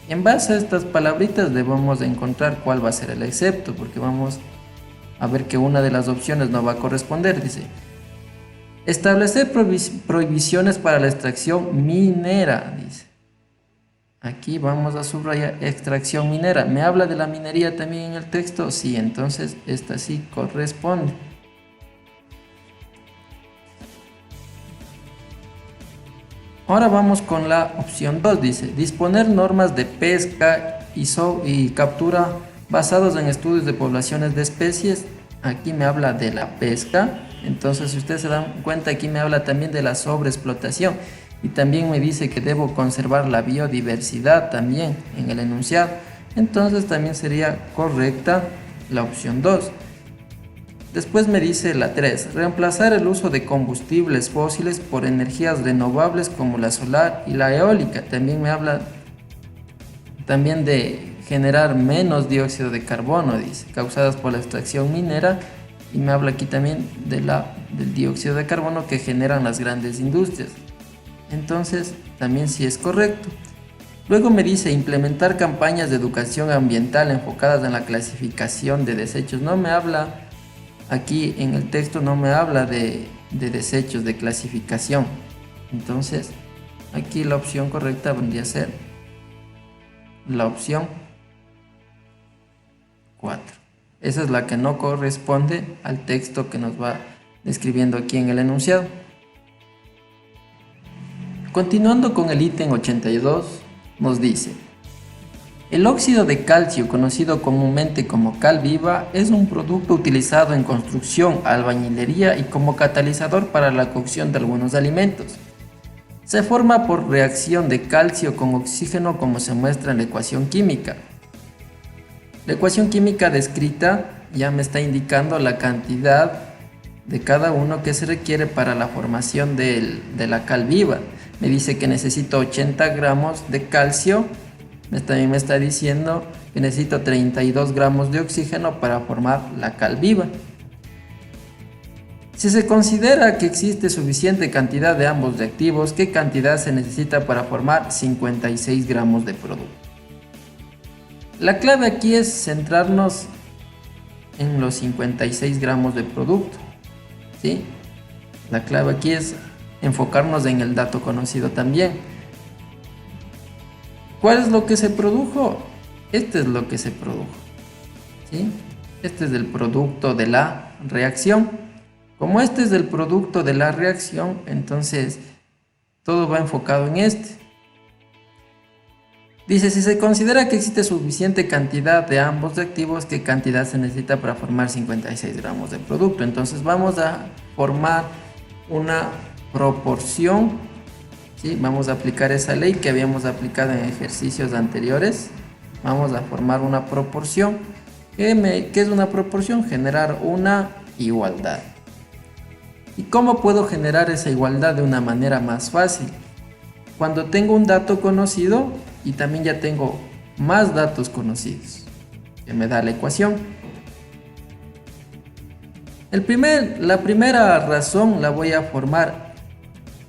S3: En base a estas palabritas debemos encontrar cuál va a ser el excepto, porque vamos a ver que una de las opciones no va a corresponder. Dice: Establecer prohibiciones para la extracción minera, dice. Aquí vamos a subrayar extracción minera. ¿Me habla de la minería también en el texto? Sí, entonces esta sí corresponde. Ahora vamos con la opción 2, dice, disponer normas de pesca y captura basados en estudios de poblaciones de especies. Aquí me habla de la pesca, entonces si ustedes se dan cuenta aquí me habla también de la sobreexplotación y también me dice que debo conservar la biodiversidad también en el enunciado, entonces también sería correcta la opción 2. Después me dice la 3, reemplazar el uso de combustibles fósiles por energías renovables como la solar y la eólica. También me habla también de generar menos dióxido de carbono, dice, causadas por la extracción minera, y me habla aquí también del dióxido de carbono que generan las grandes industrias. Entonces, también sí es correcto. Luego me dice implementar campañas de educación ambiental enfocadas en la clasificación de desechos. No me habla, aquí en el texto no me habla de desechos, de clasificación. Entonces, aquí la opción correcta vendría a ser la opción 4. Esa es la que no corresponde al texto que nos va describiendo aquí en el enunciado. Continuando con el ítem 82, nos dice: el óxido de calcio, conocido comúnmente como cal viva, es un producto utilizado en construcción, albañilería y como catalizador para la cocción de algunos alimentos. Se forma por reacción de calcio con oxígeno, como se muestra en la ecuación química. La ecuación química descrita ya me está indicando la cantidad de cada uno que se requiere para la formación de la cal viva. Me dice que necesito 80 gramos de calcio. También me está diciendo que necesito 32 gramos de oxígeno para formar la cal viva. Si se considera que existe suficiente cantidad de ambos reactivos, ¿qué cantidad se necesita para formar 56 gramos de producto? La clave aquí es centrarnos en los 56 gramos de producto, ¿sí? La clave aquí es enfocarnos en el dato conocido también. ¿Cuál es lo que se produjo? Este es lo que se produjo, ¿sí? Este es el producto de la reacción. Como este es el producto de la reacción, entonces todo va enfocado en este. Dice, si se considera que existe suficiente cantidad de ambos reactivos, ¿qué cantidad se necesita para formar 56 gramos de producto? Entonces vamos a formar una proporción, ¿sí? Vamos a aplicar esa ley que habíamos aplicado en ejercicios anteriores. Vamos a formar una proporción. ¿Qué es una proporción? Generar una igualdad. ¿Y cómo puedo generar esa igualdad de una manera más fácil? Cuando tengo un dato conocido y también ya tengo más datos conocidos, que me da la ecuación. La primera razón la voy a formar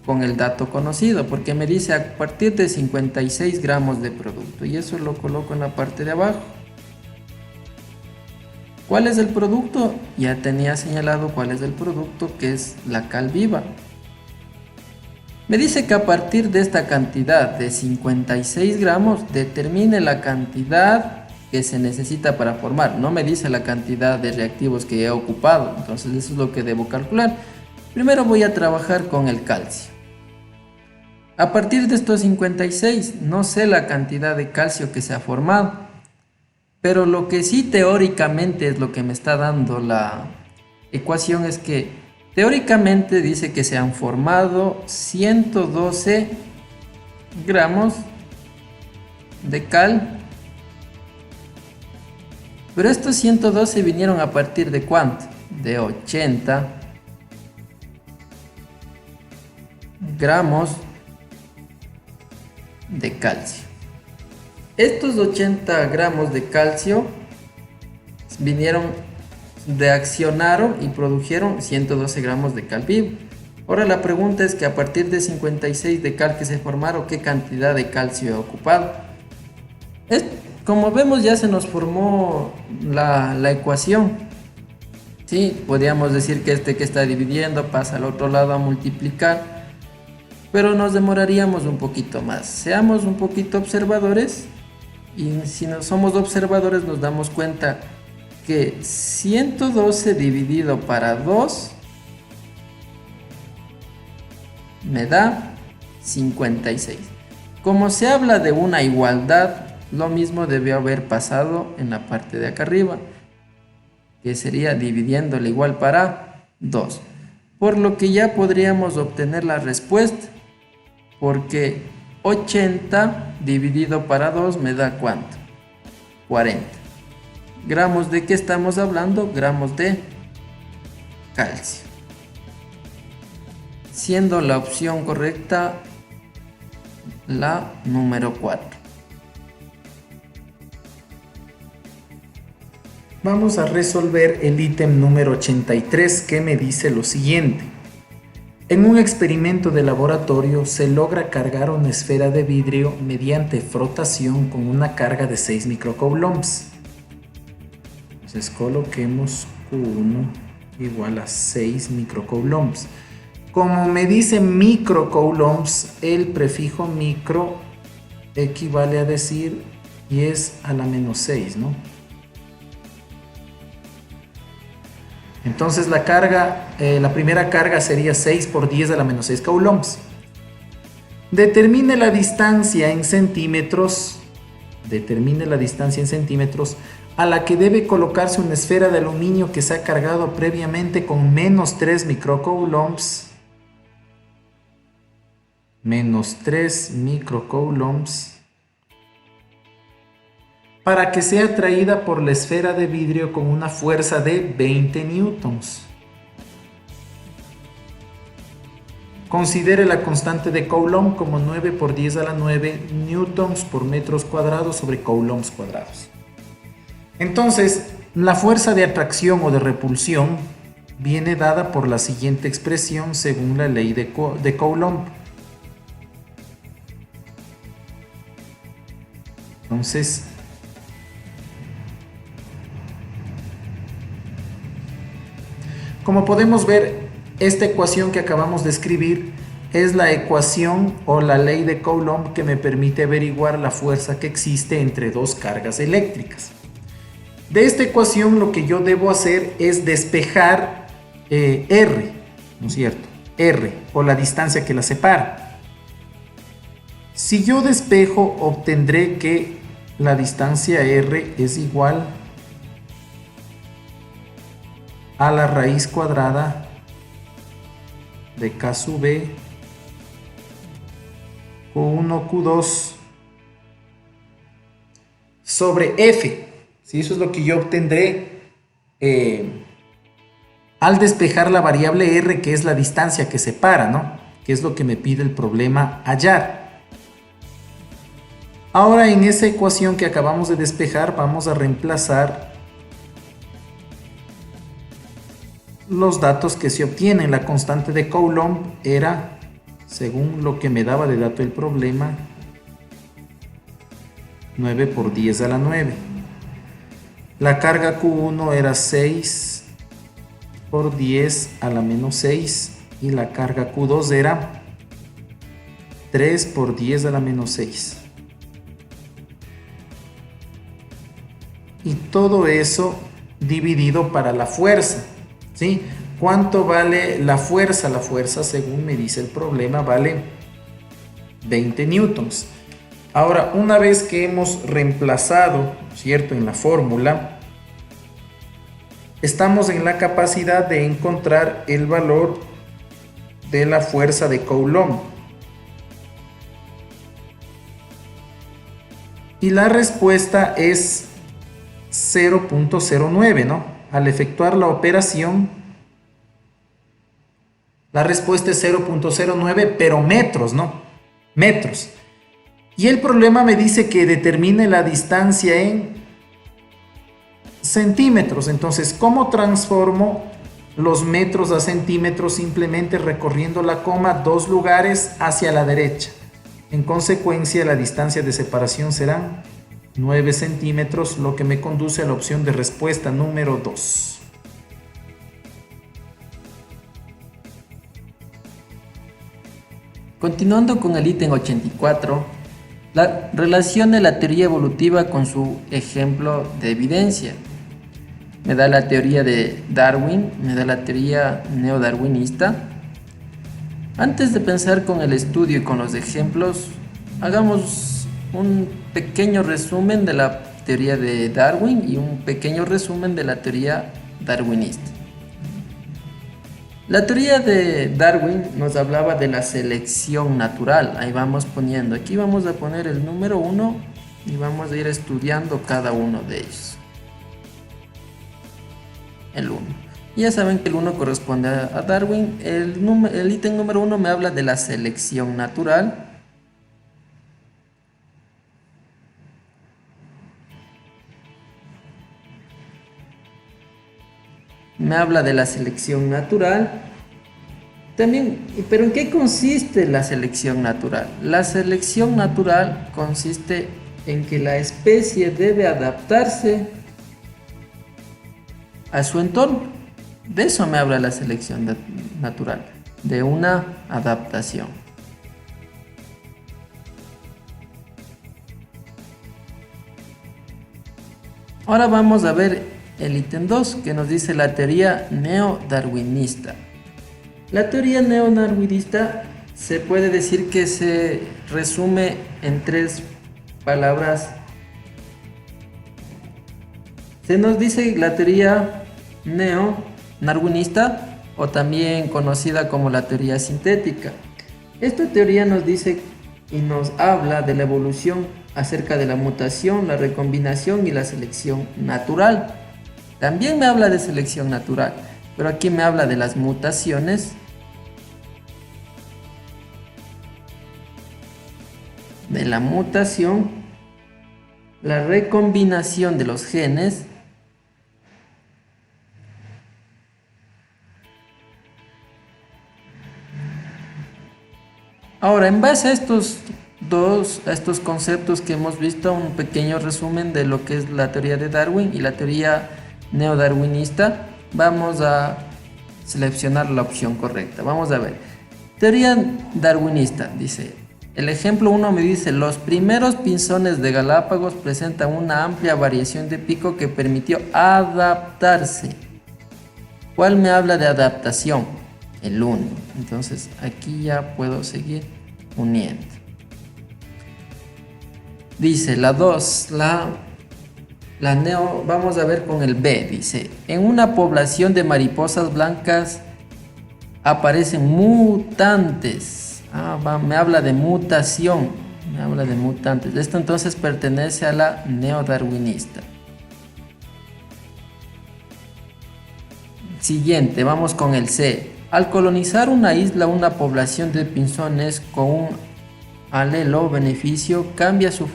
S3: con el dato conocido, porque me dice a partir de 56 gramos de producto, y eso lo coloco en la parte de abajo. ¿Cuál es el producto? Ya tenía señalado cuál es el producto, que es la cal viva. Me dice que a partir de esta cantidad de 56 gramos determine la cantidad que se necesita para formar. No me dice la cantidad de reactivos que he ocupado, entonces eso es lo que debo calcular. Primero voy a trabajar con el calcio. A partir de estos 56 no sé la cantidad de calcio que se ha formado. Pero lo que sí teóricamente es lo que me está dando la ecuación es que teóricamente dice que se han formado 112 gramos de cal. Pero estos 112 vinieron a partir de ¿cuánto? De 80 gramos de calcio. Estos 80 gramos de calcio reaccionaron y produjeron 112 gramos de cal viva. Ahora la pregunta es que a partir de 56 de cal que se formaron, ¿qué cantidad de calcio he ocupado? Como vemos ya se nos formó la ecuación. Sí, podríamos decir que este que está dividiendo pasa al otro lado a multiplicar, pero nos demoraríamos un poquito más. Seamos un poquito observadores y si no somos observadores nos damos cuenta que 112 dividido para 2 me da 56. Como se habla de una igualdad, lo mismo debió haber pasado en la parte de acá arriba, que sería dividiéndole igual para 2. Por lo que ya podríamos obtener la respuesta, porque 80 dividido para 2 me da ¿cuánto? 40. ¿Gramos de qué estamos hablando? Gramos de calcio. Siendo la opción correcta la número 4.
S2: Vamos a resolver el ítem número 83 que me dice lo siguiente. En un experimento de laboratorio se logra cargar una esfera de vidrio mediante frotación con una carga de 6 microcoulombs. Entonces coloquemos Q1 igual a 6 microcoulombs. Como me dice microcoulombs, el prefijo micro equivale a decir 10 a la menos 6, ¿no? Entonces la primera carga sería 6 por 10 a la menos 6 coulombs. Determine la distancia en centímetros. A la que debe colocarse una esfera de aluminio que se ha cargado previamente con menos 3 microcoulombs. Para que sea atraída por la esfera de vidrio con una fuerza de 20 newtons. Considere la constante de Coulomb como 9 por 10 a la 9 newtons por metros cuadrados sobre coulombs cuadrados. Entonces, la fuerza de atracción o de repulsión viene dada por la siguiente expresión según la ley de Coulomb. Entonces, como podemos ver, esta ecuación que acabamos de escribir es la ecuación o la ley de Coulomb que me permite averiguar la fuerza que existe entre dos cargas eléctricas. De esta ecuación lo que yo debo hacer es despejar R, ¿no es cierto? R, o la distancia que la separa. Si yo despejo, obtendré que la distancia R es igual a la raíz cuadrada de K sub B Q1 Q2 sobre F. ¿Sí? Eso es lo que yo obtendré al despejar la variable R, que es la distancia que separa, ¿no? Que es lo que me pide el problema hallar. Ahora en esa ecuación que acabamos de despejar vamos a reemplazar los datos que se obtienen. La constante de Coulomb era, según lo que me daba de dato el problema, 9 por 10 a la 9. La carga Q1 era 6 por 10 a la menos 6 y la carga Q2 era 3 por 10 a la menos 6. Y todo eso dividido para la fuerza, ¿sí? ¿Cuánto vale la fuerza? La fuerza, según me dice el problema, vale 20 newtons. Ahora, una vez que hemos reemplazado, ¿cierto?, en la fórmula, estamos en la capacidad de encontrar el valor de la fuerza de Coulomb. Y la respuesta es 0.09, ¿no? Al efectuar la operación, la respuesta es 0.09, pero metros, ¿no? Metros. Y el problema me dice que determine la distancia en centímetros. Entonces, ¿cómo transformo los metros a centímetros? Simplemente recorriendo la coma 2 lugares hacia la derecha. En consecuencia, la distancia de separación serán 9 centímetros, lo que me conduce a la opción de respuesta número 2.
S3: Continuando con el ítem 84, relacione la teoría evolutiva con su ejemplo de evidencia. Me da la teoría de Darwin, me da la teoría neodarwinista. Antes de pensar con el estudio y con los ejemplos, hagamos un pequeño resumen de la teoría de Darwin y un pequeño resumen de la teoría darwinista. La teoría de Darwin nos hablaba de la selección natural. Ahí vamos poniendo, aquí vamos a poner el número 1 y vamos a ir estudiando cada uno de ellos. El 1. Ya saben que el 1 corresponde a Darwin. El ítem número 1 me habla de la selección natural. Me habla de la selección natural. También, pero ¿en qué consiste la selección natural? La selección natural consiste en que la especie debe adaptarse a su entorno. De eso me habla la selección natural, de una adaptación. Ahora vamos a ver el ítem 2 que nos dice la teoría neodarwinista. La teoría neodarwinista se puede decir que se resume en 3 palabras. Se nos dice la teoría neodarwinista o también conocida como la teoría sintética. Esta teoría nos dice y nos habla de la evolución acerca de la mutación, la recombinación y la selección natural. También me habla de selección natural, pero aquí me habla de las mutaciones, de la mutación, la recombinación de los genes, ahora, en base a estos conceptos que hemos visto, un pequeño resumen de lo que es la teoría de Darwin y la teoría neodarwinista, vamos a seleccionar la opción correcta. Vamos a ver. Teoría darwinista, dice. El ejemplo 1 me dice, los primeros pinzones de Galápagos presentan una amplia variación de pico que permitió adaptarse. ¿Cuál me habla de adaptación? El 1. Entonces aquí ya puedo seguir uniendo. Dice la 2, la neo, vamos a ver con el B, dice, en una población de mariposas blancas aparecen mutantes. Me habla de mutación, me habla de mutantes. Esto entonces pertenece a la neodarwinista. Siguiente, vamos con el C. Al colonizar una isla, una población de pinzones con un alelo beneficio cambia su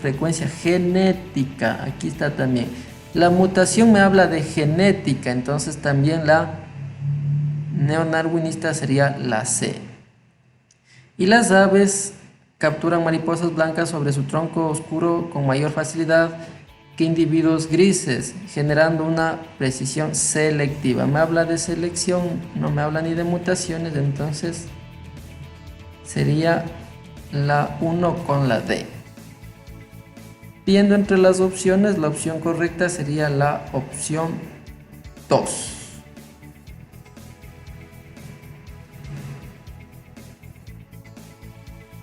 S3: frecuencia genética. Aquí está también. La mutación me habla de genética, entonces también la neodarwinista sería la C. Y las aves capturan mariposas blancas sobre su tronco oscuro con mayor facilidad que individuos grises, generando una precisión selectiva. Me habla de selección, no me habla ni de mutaciones, entonces sería la 1 con la D. Viendo entre las opciones, la opción correcta sería la opción 2.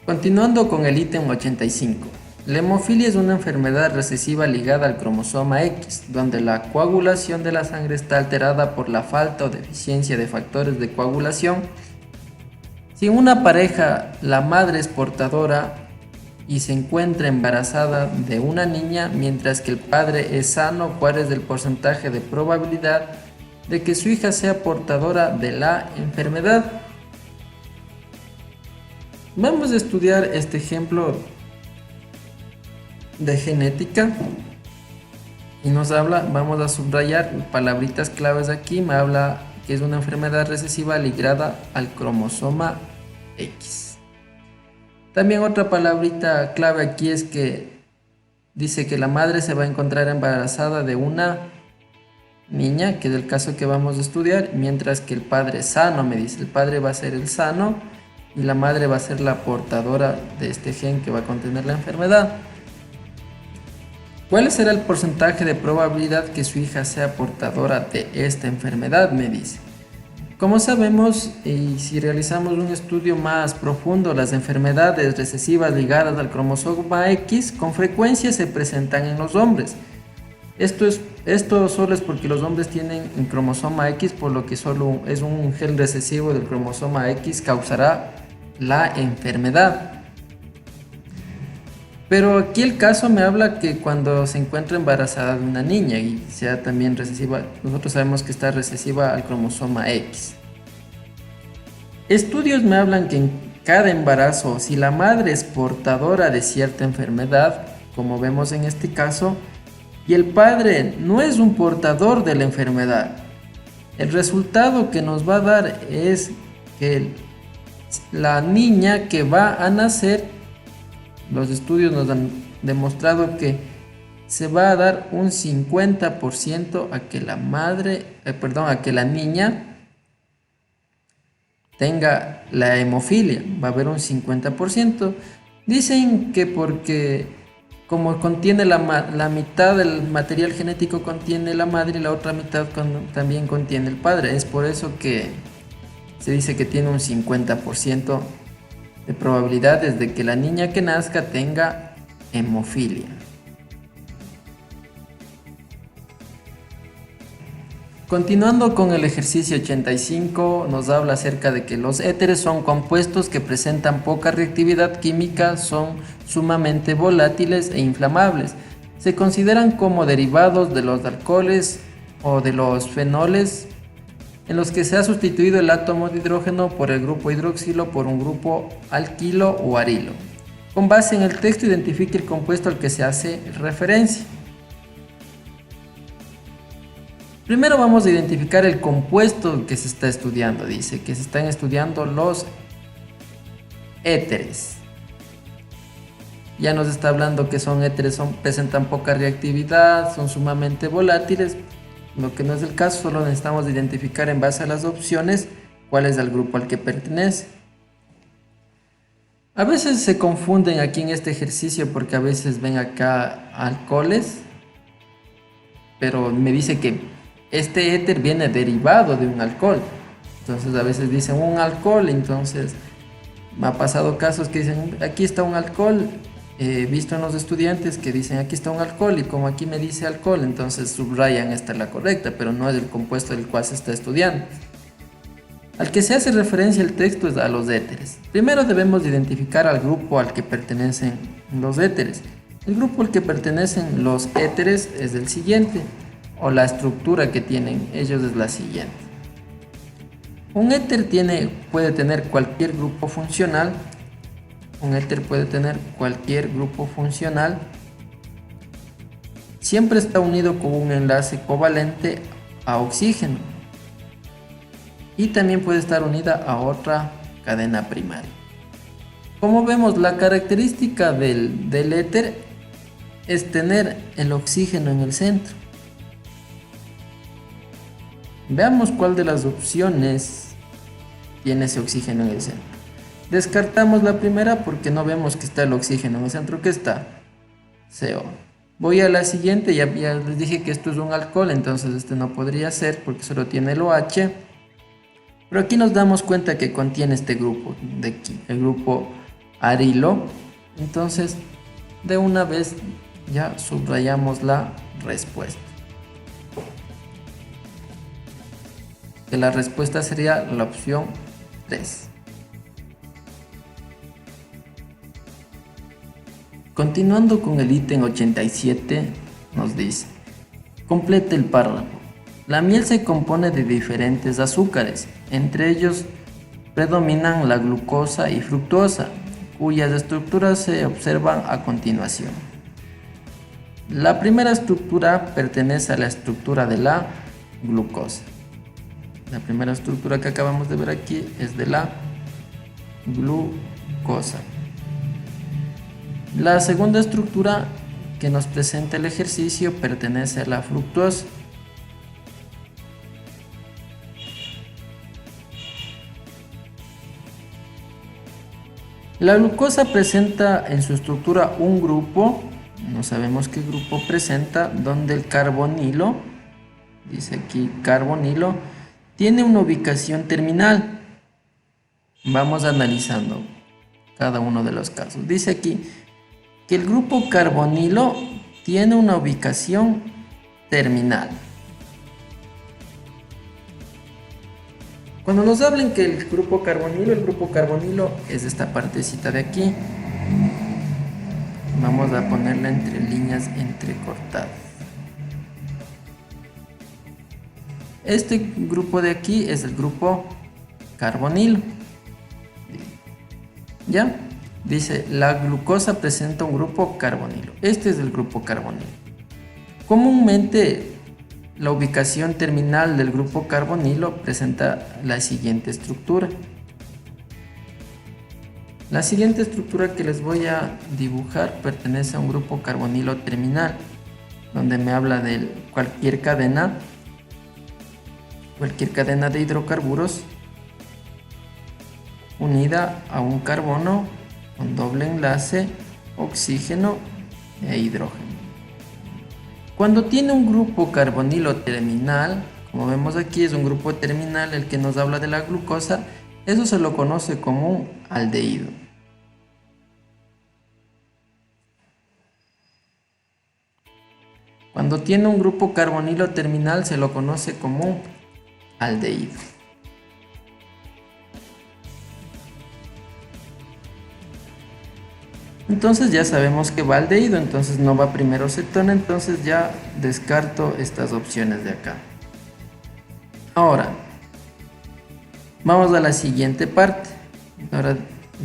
S3: Continuando con el ítem 85. La hemofilia es una enfermedad recesiva ligada al cromosoma X, donde la coagulación de la sangre está alterada por la falta o deficiencia de factores de coagulación. Si en una pareja la madre es portadora y se encuentra embarazada de una niña, mientras que el padre es sano, ¿cuál es el porcentaje de probabilidad de que su hija sea portadora de la enfermedad? Vamos a estudiar este ejemplo de genética y nos habla, vamos a subrayar palabritas claves aquí, me habla que es una enfermedad recesiva ligada al cromosoma X. También otra palabrita clave aquí es que dice que la madre se va a encontrar embarazada de una niña, que es el caso que vamos a estudiar, mientras que el padre sano, me dice, el padre va a ser el sano y la madre va a ser la portadora de este gen que va a contener la enfermedad. ¿Cuál será el porcentaje de probabilidad que su hija sea portadora de esta enfermedad?, me dice. Como sabemos, y si realizamos un estudio más profundo, las enfermedades recesivas ligadas al cromosoma X con frecuencia se presentan en los hombres. Esto solo es porque los hombres tienen un cromosoma X, por lo que solo es un gen recesivo del cromosoma X causará la enfermedad. Pero aquí el caso me habla que cuando se encuentra embarazada de una niña y sea también recesiva, nosotros sabemos que está recesiva al cromosoma X. Estudios me hablan que en cada embarazo, si la madre es portadora de cierta enfermedad, como vemos en este caso, y el padre no es un portador de la enfermedad, el resultado que nos va a dar es que la niña que va a nacer, los estudios nos han demostrado que se va a dar un 50% a que a que la niña tenga la hemofilia, va a haber un 50%. Dicen que porque como contiene la mitad del material genético contiene la madre y la otra mitad también contiene el padre, es por eso que se dice que tiene un 50% de probabilidades de que la niña que nazca tenga hemofilia. Continuando con el ejercicio 85, nos habla acerca de que los éteres son compuestos que presentan poca reactividad química, son sumamente volátiles e inflamables. Se consideran como derivados de los alcoholes o de los fenoles, en los que se ha sustituido el átomo de hidrógeno por el grupo hidroxilo por un grupo alquilo o arilo. Con base en el texto, identifique el compuesto al que se hace referencia. Primero vamos a identificar el compuesto que se está estudiando. Dice que se están estudiando los éteres. Ya nos está hablando que son éteres, presentan poca reactividad, son sumamente volátiles. Lo que no es el caso, solo necesitamos identificar en base a las opciones cuál es el grupo al que pertenece. A veces se confunden aquí en este ejercicio porque a veces ven acá alcoholes, pero me dice que este éter viene derivado de un alcohol. Entonces a veces dicen un alcohol, entonces me ha pasado casos que dicen aquí está un alcohol. He visto en los estudiantes que dicen aquí está un alcohol y como aquí me dice alcohol, entonces subrayan esta es la correcta, pero no es el compuesto del cual se está estudiando. Al que se hace referencia el texto es a los éteres. Primero debemos identificar al grupo al que pertenecen los éteres. El grupo al que pertenecen los éteres es el siguiente, o la estructura que tienen ellos es la siguiente. Un éter puede tener cualquier grupo funcional. Un éter puede tener cualquier grupo funcional. Siempre está unido con un enlace covalente a oxígeno. Y también puede estar unida a otra cadena primaria. Como vemos, la característica del éter es tener el oxígeno en el centro. Veamos cuál de las opciones tiene ese oxígeno en el centro. Descartamos la primera porque no vemos que está el oxígeno en el centro. ¿Qué está? CO. Voy a la siguiente, ya les dije que esto es un alcohol, entonces este no podría ser porque solo tiene el OH. Pero aquí nos damos cuenta que contiene este grupo de aquí, el grupo arilo. Entonces, de una vez ya subrayamos la respuesta. Que la respuesta sería la opción 3. Continuando con el ítem 87, nos dice, complete el párrafo. La miel se compone de diferentes azúcares, entre ellos predominan la glucosa y fructosa, cuyas estructuras se observan a continuación. La primera estructura pertenece a la estructura de la glucosa. La primera estructura que acabamos de ver aquí es de la glucosa. La segunda estructura que nos presenta el ejercicio pertenece a la fructosa. La glucosa presenta en su estructura un grupo, no sabemos qué grupo presenta, donde el carbonilo, dice aquí carbonilo, tiene una ubicación terminal. Vamos analizando cada uno de los casos. Dice aquí que el grupo carbonilo tiene una ubicación terminal. Cuando nos hablen que el grupo carbonilo es esta partecita de aquí. Vamos a ponerla entre líneas entrecortadas. Este grupo de aquí es el grupo carbonilo. ¿Ya? Dice, la glucosa presenta un grupo carbonilo. Este es el grupo carbonilo. Comúnmente, la ubicación terminal del grupo carbonilo presenta la siguiente estructura. La siguiente estructura que les voy a dibujar pertenece a un grupo carbonilo terminal, donde me habla de cualquier cadena de hidrocarburos unida a un carbono con doble enlace, oxígeno e hidrógeno. Cuando tiene un grupo carbonilo terminal, como vemos aquí es un grupo terminal el que nos habla de la glucosa, eso se lo conoce como un aldehído. Cuando tiene un grupo carbonilo terminal se lo conoce como un aldehído. Entonces ya sabemos que va aldehído, entonces no va primero cetona, entonces ya descarto estas opciones de acá. Ahora, vamos a la siguiente parte. Ahora,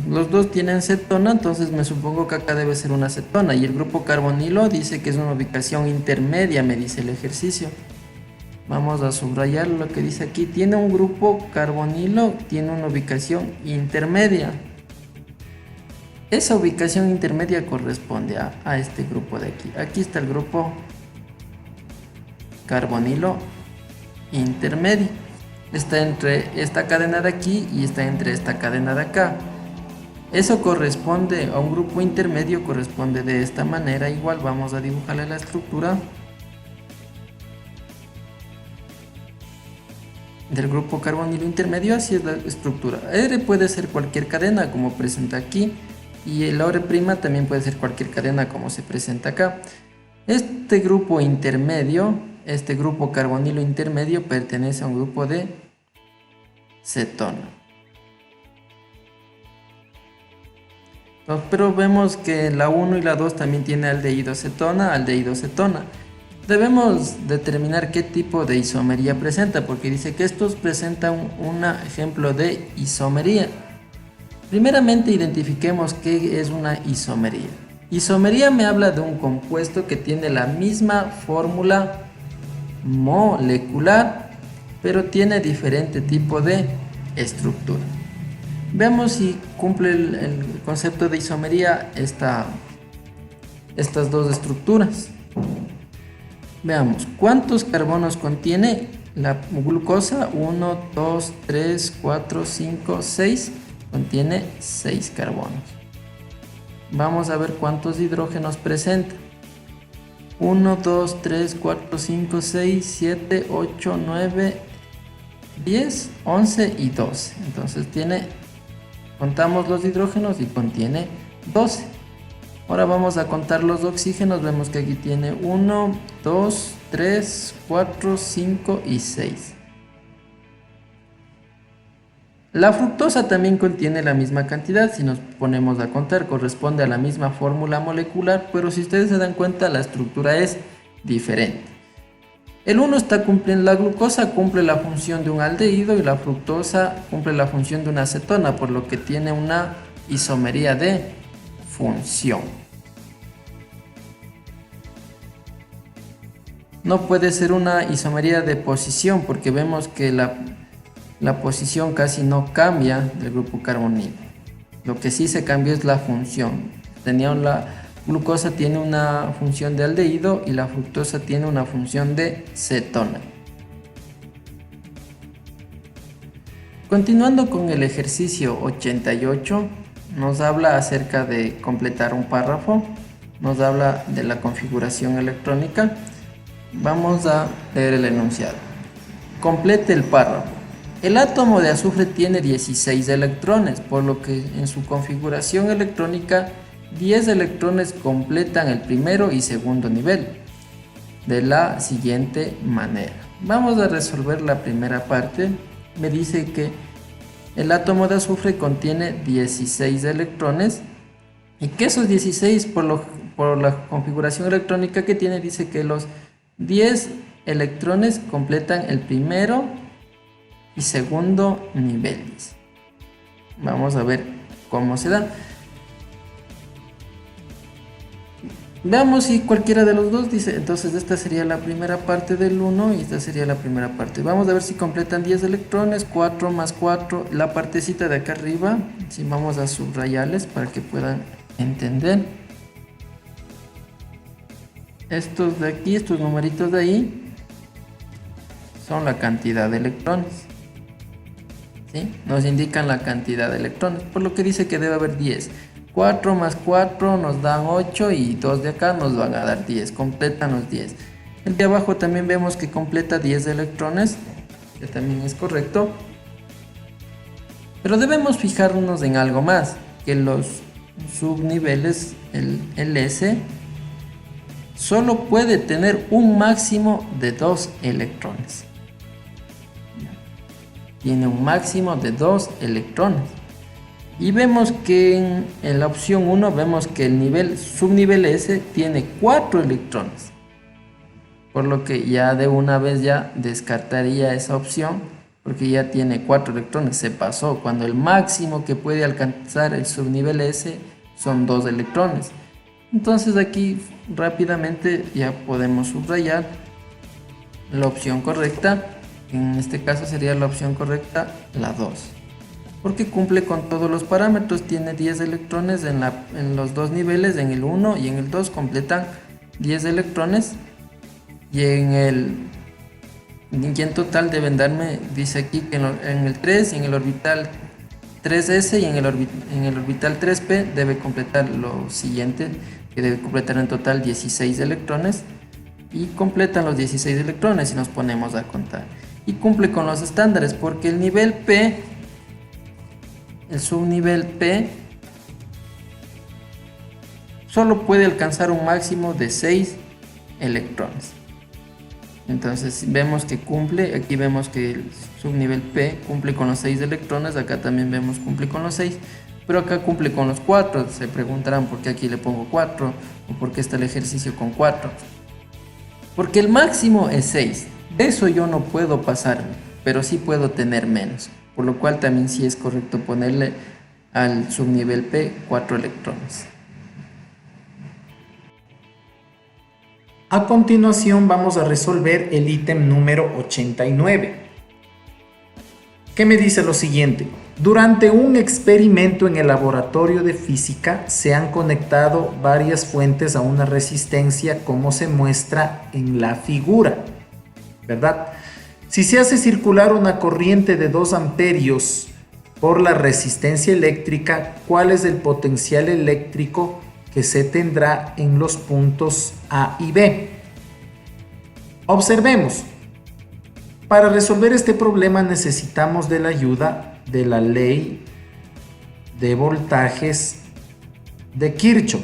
S3: los dos tienen cetona, entonces me supongo que acá debe ser una cetona. Y el grupo carbonilo dice que es una ubicación intermedia, me dice el ejercicio. Vamos a subrayar lo que dice aquí. Tiene un grupo carbonilo, tiene una ubicación intermedia. Esa ubicación intermedia corresponde a este grupo de aquí. Aquí está el grupo carbonilo intermedio. Está entre esta cadena de aquí y está entre esta cadena de acá. Eso corresponde a un grupo intermedio, corresponde de esta manera. Igual vamos a dibujarle la estructura del grupo carbonilo intermedio. Así es la estructura. R puede ser cualquier cadena como presenta aquí. Y el OR' también puede ser cualquier cadena como se presenta acá. Este grupo intermedio, este grupo carbonilo intermedio pertenece a un grupo de cetona. Pero vemos que la 1 y la 2 también tiene aldehído cetona. Debemos determinar qué tipo de isomería presenta, porque dice que estos presentan un ejemplo de isomería. Primeramente identifiquemos qué es una isomería. Isomería me habla de un compuesto que tiene la misma fórmula molecular, pero tiene diferente tipo de estructura. Veamos si cumple el concepto de isomería estas dos estructuras. Veamos, ¿cuántos carbonos contiene la glucosa? 1, 2, 3, 4, 5, 6. Contiene 6 carbonos. Vamos a ver cuántos hidrógenos presenta. 1, 2, 3, 4, 5, 6, 7, 8, 9, 10, 11 y 12. Entonces contamos los hidrógenos y contiene 12. Ahora vamos a contar los oxígenos. Vemos que aquí tiene 1, 2, 3, 4, 5 y 6. La fructosa también contiene la misma cantidad. Si nos ponemos a contar, corresponde a la misma fórmula molecular, pero si ustedes se dan cuenta, la estructura es diferente. El 1 está cumpliendo, la glucosa cumple la función de un aldehído y la fructosa cumple la función de una cetona, por lo que tiene una isomería de función. No puede ser una isomería de posición, porque vemos que la posición casi no cambia del grupo carbonilo. Lo que sí se cambió es la función. La glucosa tiene una función de aldehído y la fructosa tiene una función de cetona. Continuando con el ejercicio 88, nos habla acerca de completar un párrafo, nos habla de la configuración electrónica. Vamos a leer el enunciado. Complete el párrafo. El átomo de azufre tiene 16 electrones, por lo que en su configuración electrónica 10 electrones completan el primero y segundo nivel de la siguiente manera. Vamos a resolver la primera parte. Me dice que el átomo de azufre contiene 16 electrones y que esos 16 por la configuración electrónica que tiene, dice que los 10 electrones completan el primero y segundo nivel. Dice. Vamos a ver cómo se da. Veamos si cualquiera de los dos dice, entonces esta sería la primera parte del 1 y esta sería la primera parte. Vamos a ver si completan 10 electrones, 4 más 4, la partecita de acá arriba, si vamos a subrayarles para que puedan entender. Estos de aquí, estos numeritos de ahí, son la cantidad de electrones. ¿Sí? Nos indican la cantidad de electrones, por lo que dice que debe haber 10. 4 más 4 nos dan 8 y 2 de acá nos van a dar 10, completan los 10. El de abajo también vemos que completa 10 electrones, que también es correcto. Pero debemos fijarnos en algo más, que los subniveles, el S, solo puede tener un máximo de 2 electrones. Tiene un máximo de 2 electrones. Y vemos que en la opción 1 vemos que el subnivel S tiene 4 electrones. Por lo que ya de una vez ya descartaría esa opción, porque ya tiene 4 electrones, se pasó, cuando el máximo que puede alcanzar el subnivel S son 2 electrones. Entonces aquí rápidamente ya podemos subrayar la opción correcta, en este caso sería la opción correcta, la 2. Porque cumple con todos los parámetros, tiene 10 electrones en los dos niveles, en el 1 y en el 2 completan 10 electrones y en total deben darme, dice aquí que en el 3 y en el orbital 3s y en el orbital 3p debe completar lo siguiente, que debe completar en total 16 electrones y completan los 16 electrones y nos ponemos a contar y cumple con los estándares porque el nivel P, el subnivel P, solo puede alcanzar un máximo de 6 electrones. Entonces vemos que cumple, aquí vemos que el subnivel P cumple con los 6 electrones, acá también vemos cumple con los 6, pero acá cumple con los 4. Se preguntarán por qué aquí le pongo 4 o por qué está el ejercicio con 4. Porque el máximo es 6, de eso yo no puedo pasarme, pero sí puedo tener menos. Por lo cual también sí es correcto ponerle al subnivel P 4 electrones.
S2: A continuación vamos a resolver el ítem número 89, que me dice lo siguiente. Durante un experimento en el laboratorio de física se han conectado varias fuentes a una resistencia como se muestra en la figura, ¿verdad? Si se hace circular una corriente de 2 amperios por la resistencia eléctrica, ¿cuál es el potencial eléctrico que se tendrá en los puntos A y B? Observemos. Para resolver este problema necesitamos de la ayuda de la ley de voltajes de Kirchhoff.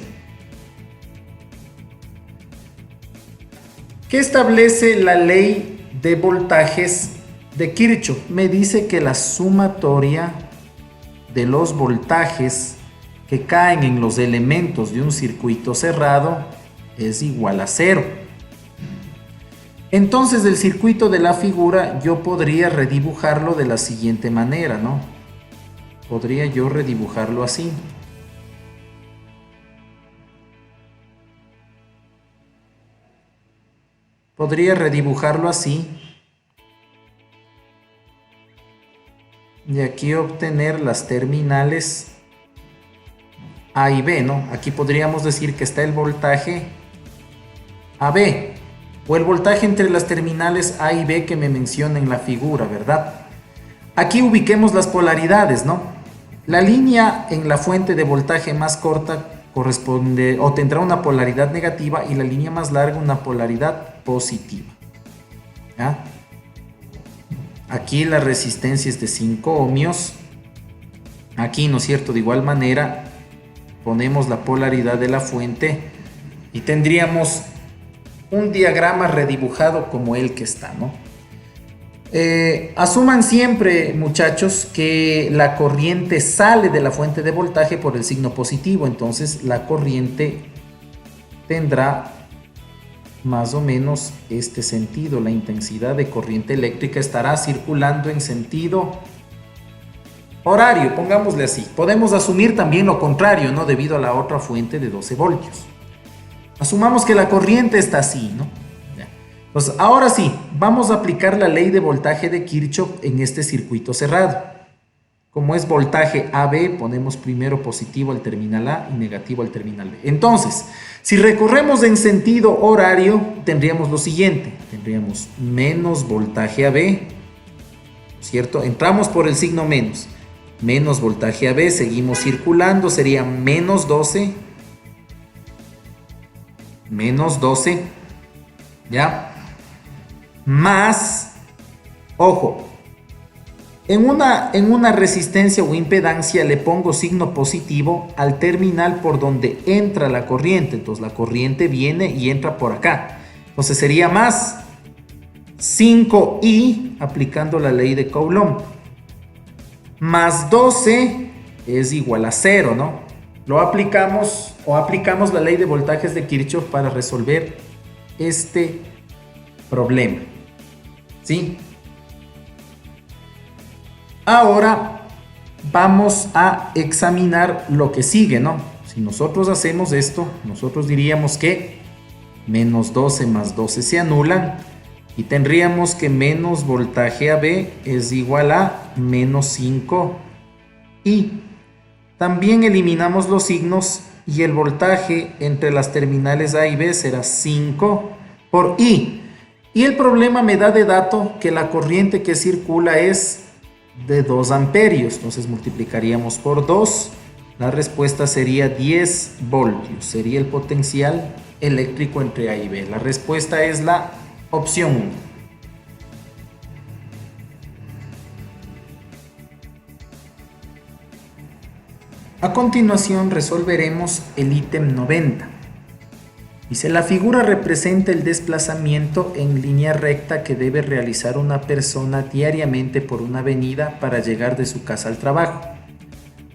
S2: ¿Qué establece la ley de voltajes de Kirchhoff? Me dice que la sumatoria de los voltajes que caen en los elementos de un circuito cerrado es igual a 0. Entonces el circuito de la figura yo podría redibujarlo de la siguiente manera, ¿no? Podría yo redibujarlo así. Podría redibujarlo así. Y aquí obtener las terminales A y B, ¿no? Aquí podríamos decir que está el voltaje AB, o el voltaje entre las terminales A y B que me menciona en la figura, ¿verdad? Aquí ubiquemos las polaridades, ¿no? La línea en la fuente de voltaje más corta corresponde o tendrá una polaridad negativa y la línea más larga una polaridad positiva. ¿Ya? Aquí la resistencia es de 5 ohmios. Aquí, ¿no es cierto? De igual manera ponemos la polaridad de la fuente y tendríamos un diagrama redibujado como el que está, ¿no? Asuman siempre, muchachos, que la corriente sale de la fuente de voltaje por el signo positivo. Entonces la corriente tendrá más o menos este sentido. La intensidad de corriente eléctrica estará circulando en sentido horario, pongámosle así. Podemos asumir también lo contrario, ¿no? Debido a la otra fuente de 12 voltios. Asumamos que la corriente está así, ¿no? Pues ahora sí, vamos a aplicar la ley de voltaje de Kirchhoff en este circuito cerrado. Como es voltaje AB, ponemos primero positivo al terminal A y negativo al terminal B. Entonces, si recorremos en sentido horario, tendríamos lo siguiente. Tendríamos menos voltaje AB, ¿cierto? Entramos por el signo menos. Menos voltaje AB, seguimos circulando, sería menos 12. Menos 12, ¿ya? Más, ojo, en una resistencia o impedancia le pongo signo positivo al terminal por donde entra la corriente. Entonces la corriente viene y entra por acá. Entonces sería más 5I aplicando la ley de Coulomb. Más 12 es igual a 0, ¿no? Lo aplicamos o aplicamos la ley de voltajes de Kirchhoff para resolver este problema. ¿Sí? Ahora vamos a examinar lo que sigue, ¿no? Si nosotros hacemos esto, nosotros diríamos que menos 12 más 12 se anulan y tendríamos que menos voltaje AB es igual a menos 5 y también eliminamos los signos y el voltaje entre las terminales A y B será 5 por I. Y el problema me da de dato que la corriente que circula es de 2 amperios. Entonces multiplicaríamos por 2. La respuesta sería 10 voltios. Sería el potencial eléctrico entre A y B. La respuesta es la opción 1. A continuación resolveremos el ítem 90. Dice, la figura representa el desplazamiento en línea recta que debe realizar una persona diariamente por una avenida para llegar de su casa al trabajo,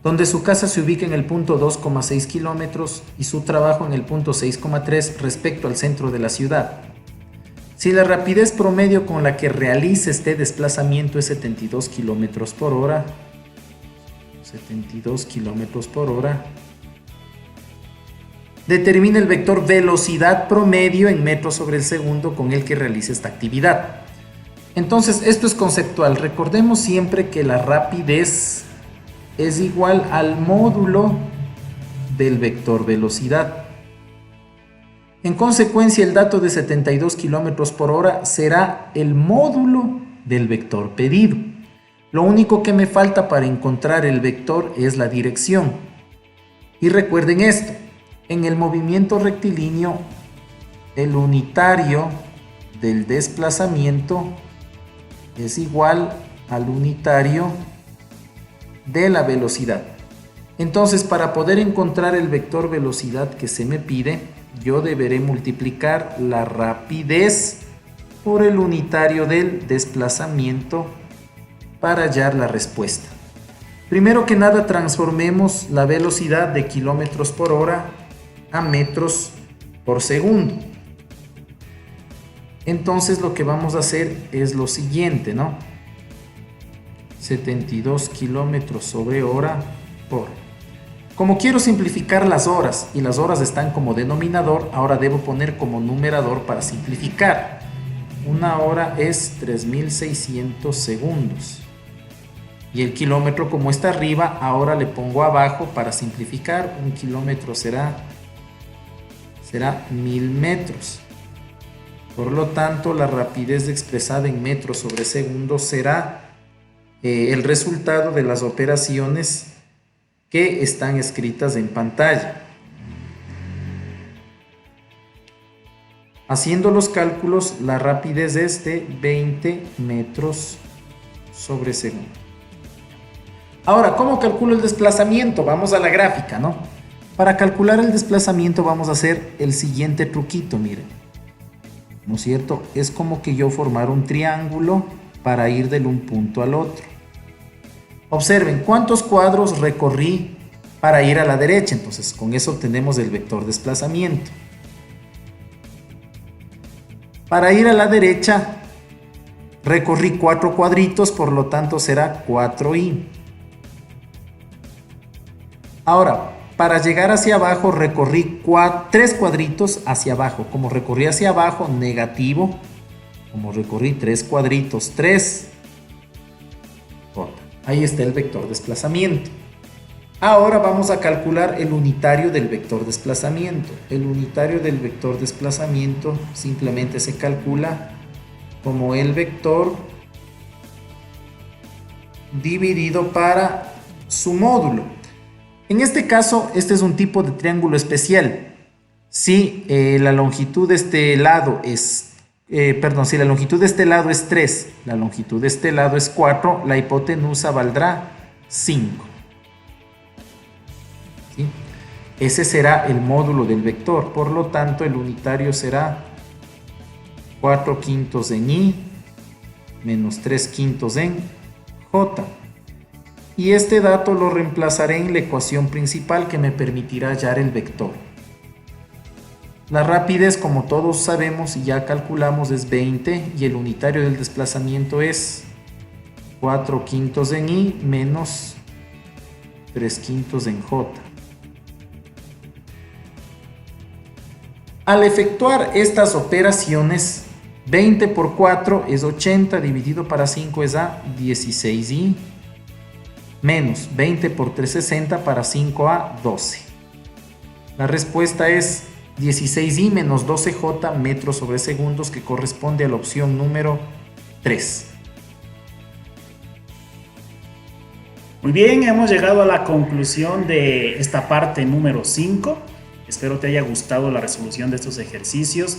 S2: donde su casa se ubica en el punto 2,6 kilómetros y su trabajo en el punto 6,3 respecto al centro de la ciudad. Si la rapidez promedio con la que realice este desplazamiento es 72 kilómetros por hora, 72 kilómetros por hora, determina el vector velocidad promedio en metros sobre el segundo con el que realice esta actividad. Entonces, esto es conceptual. Recordemos siempre que la rapidez es igual al módulo del vector velocidad. En consecuencia, el dato de 72 kilómetros por hora será el módulo del vector pedido. Lo único que me falta para encontrar el vector es la dirección. Y recuerden esto. En el movimiento rectilíneo, el unitario del desplazamiento es igual al unitario de la velocidad. Entonces, para poder encontrar el vector velocidad que se me pide, yo deberé multiplicar la rapidez por el unitario del desplazamiento para hallar la respuesta. Primero que nada, transformemos la velocidad de kilómetros por hora a metros por segundo. Entonces lo que vamos a hacer es lo siguiente, ¿no? 72 kilómetros sobre hora por. Como quiero simplificar las horas y las horas están como denominador, ahora debo poner como numerador para simplificar. Una hora es 3600 segundos. Y el kilómetro, como está arriba, ahora le pongo abajo para simplificar. Un kilómetro será 1000 metros. Por lo tanto, la rapidez expresada en metros sobre segundo será el resultado de las operaciones que están escritas en pantalla. Haciendo los cálculos, la rapidez es de 20 metros sobre segundo. Ahora, ¿cómo calculo el desplazamiento? Vamos a la gráfica, ¿no? Para calcular el desplazamiento vamos a hacer el siguiente truquito, miren. ¿No es cierto? Es como que yo formar un triángulo para ir de un punto al otro. Observen cuántos cuadros recorrí para ir a la derecha. Entonces, con eso obtenemos el vector desplazamiento. Para ir a la derecha, recorrí 4 cuadritos, por lo tanto será 4i. Ahora, para llegar hacia abajo, recorrí 3 cuadritos hacia abajo. Como recorrí hacia abajo, negativo. Como recorrí 3 cuadritos, 3. Ahí está el vector desplazamiento. Ahora vamos a calcular el unitario del vector desplazamiento. El unitario del vector desplazamiento simplemente se calcula como el vector dividido para su módulo. En este caso, este es un tipo de triángulo especial. Si la longitud de este lado es si la longitud de este lado es 3, la longitud de este lado es 4, la hipotenusa valdrá 5. ¿Sí? Ese será el módulo del vector, por lo tanto el unitario será 4/5 en i menos 3/5 en j. Y este dato lo reemplazaré en la ecuación principal que me permitirá hallar el vector. La rapidez, como todos sabemos y ya calculamos, es 20 y el unitario del desplazamiento es 4/5 en i menos 3/5 en j. Al efectuar estas operaciones, 20 por 4 es 80, dividido para 5 es a 16i, menos 20 por 3 60, para 5 a 12. La respuesta es 16i menos 12j metros sobre segundos, que corresponde a la opción número 3.
S1: Muy bien, hemos llegado a la conclusión de esta parte número 5. Espero te haya gustado la resolución de estos ejercicios.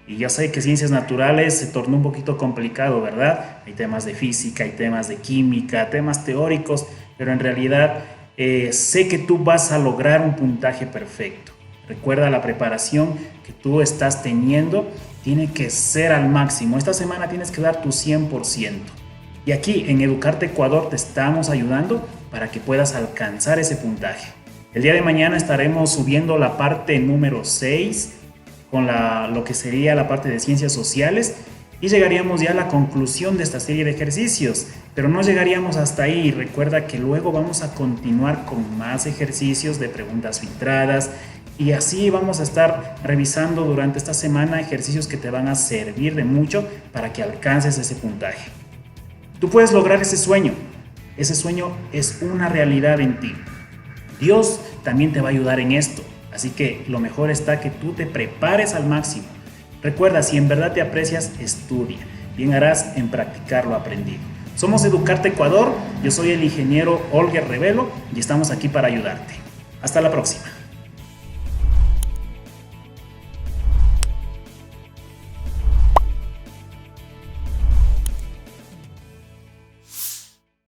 S1: Y ya sé que ciencias naturales se tornó un poquito complicado, ¿verdad? Hay temas de física, hay temas de química, temas teóricos, pero en realidad sé que tú vas a lograr un puntaje perfecto. Recuerda, la preparación que tú estás teniendo tiene que ser al máximo. Esta semana tienes que dar tu 100%. Y aquí en Educarte Ecuador te estamos ayudando para que puedas alcanzar ese puntaje. El día de mañana estaremos subiendo la parte número 6 con lo que sería la parte de ciencias sociales y llegaríamos ya a la conclusión de esta serie de ejercicios, pero no llegaríamos hasta ahí. Recuerda que luego vamos a continuar con más ejercicios de preguntas filtradas y así vamos a estar revisando durante esta semana ejercicios que te van a servir de mucho para que alcances ese puntaje. Tú puedes lograr ese sueño es una realidad en ti. Dios también te va a ayudar en esto. Así que lo mejor está que tú te prepares al máximo. Recuerda, si en verdad te aprecias, estudia. Bien harás en practicar lo aprendido. Somos Educarte Ecuador, yo soy el ingeniero Olger Revelo y estamos aquí para ayudarte. Hasta la próxima.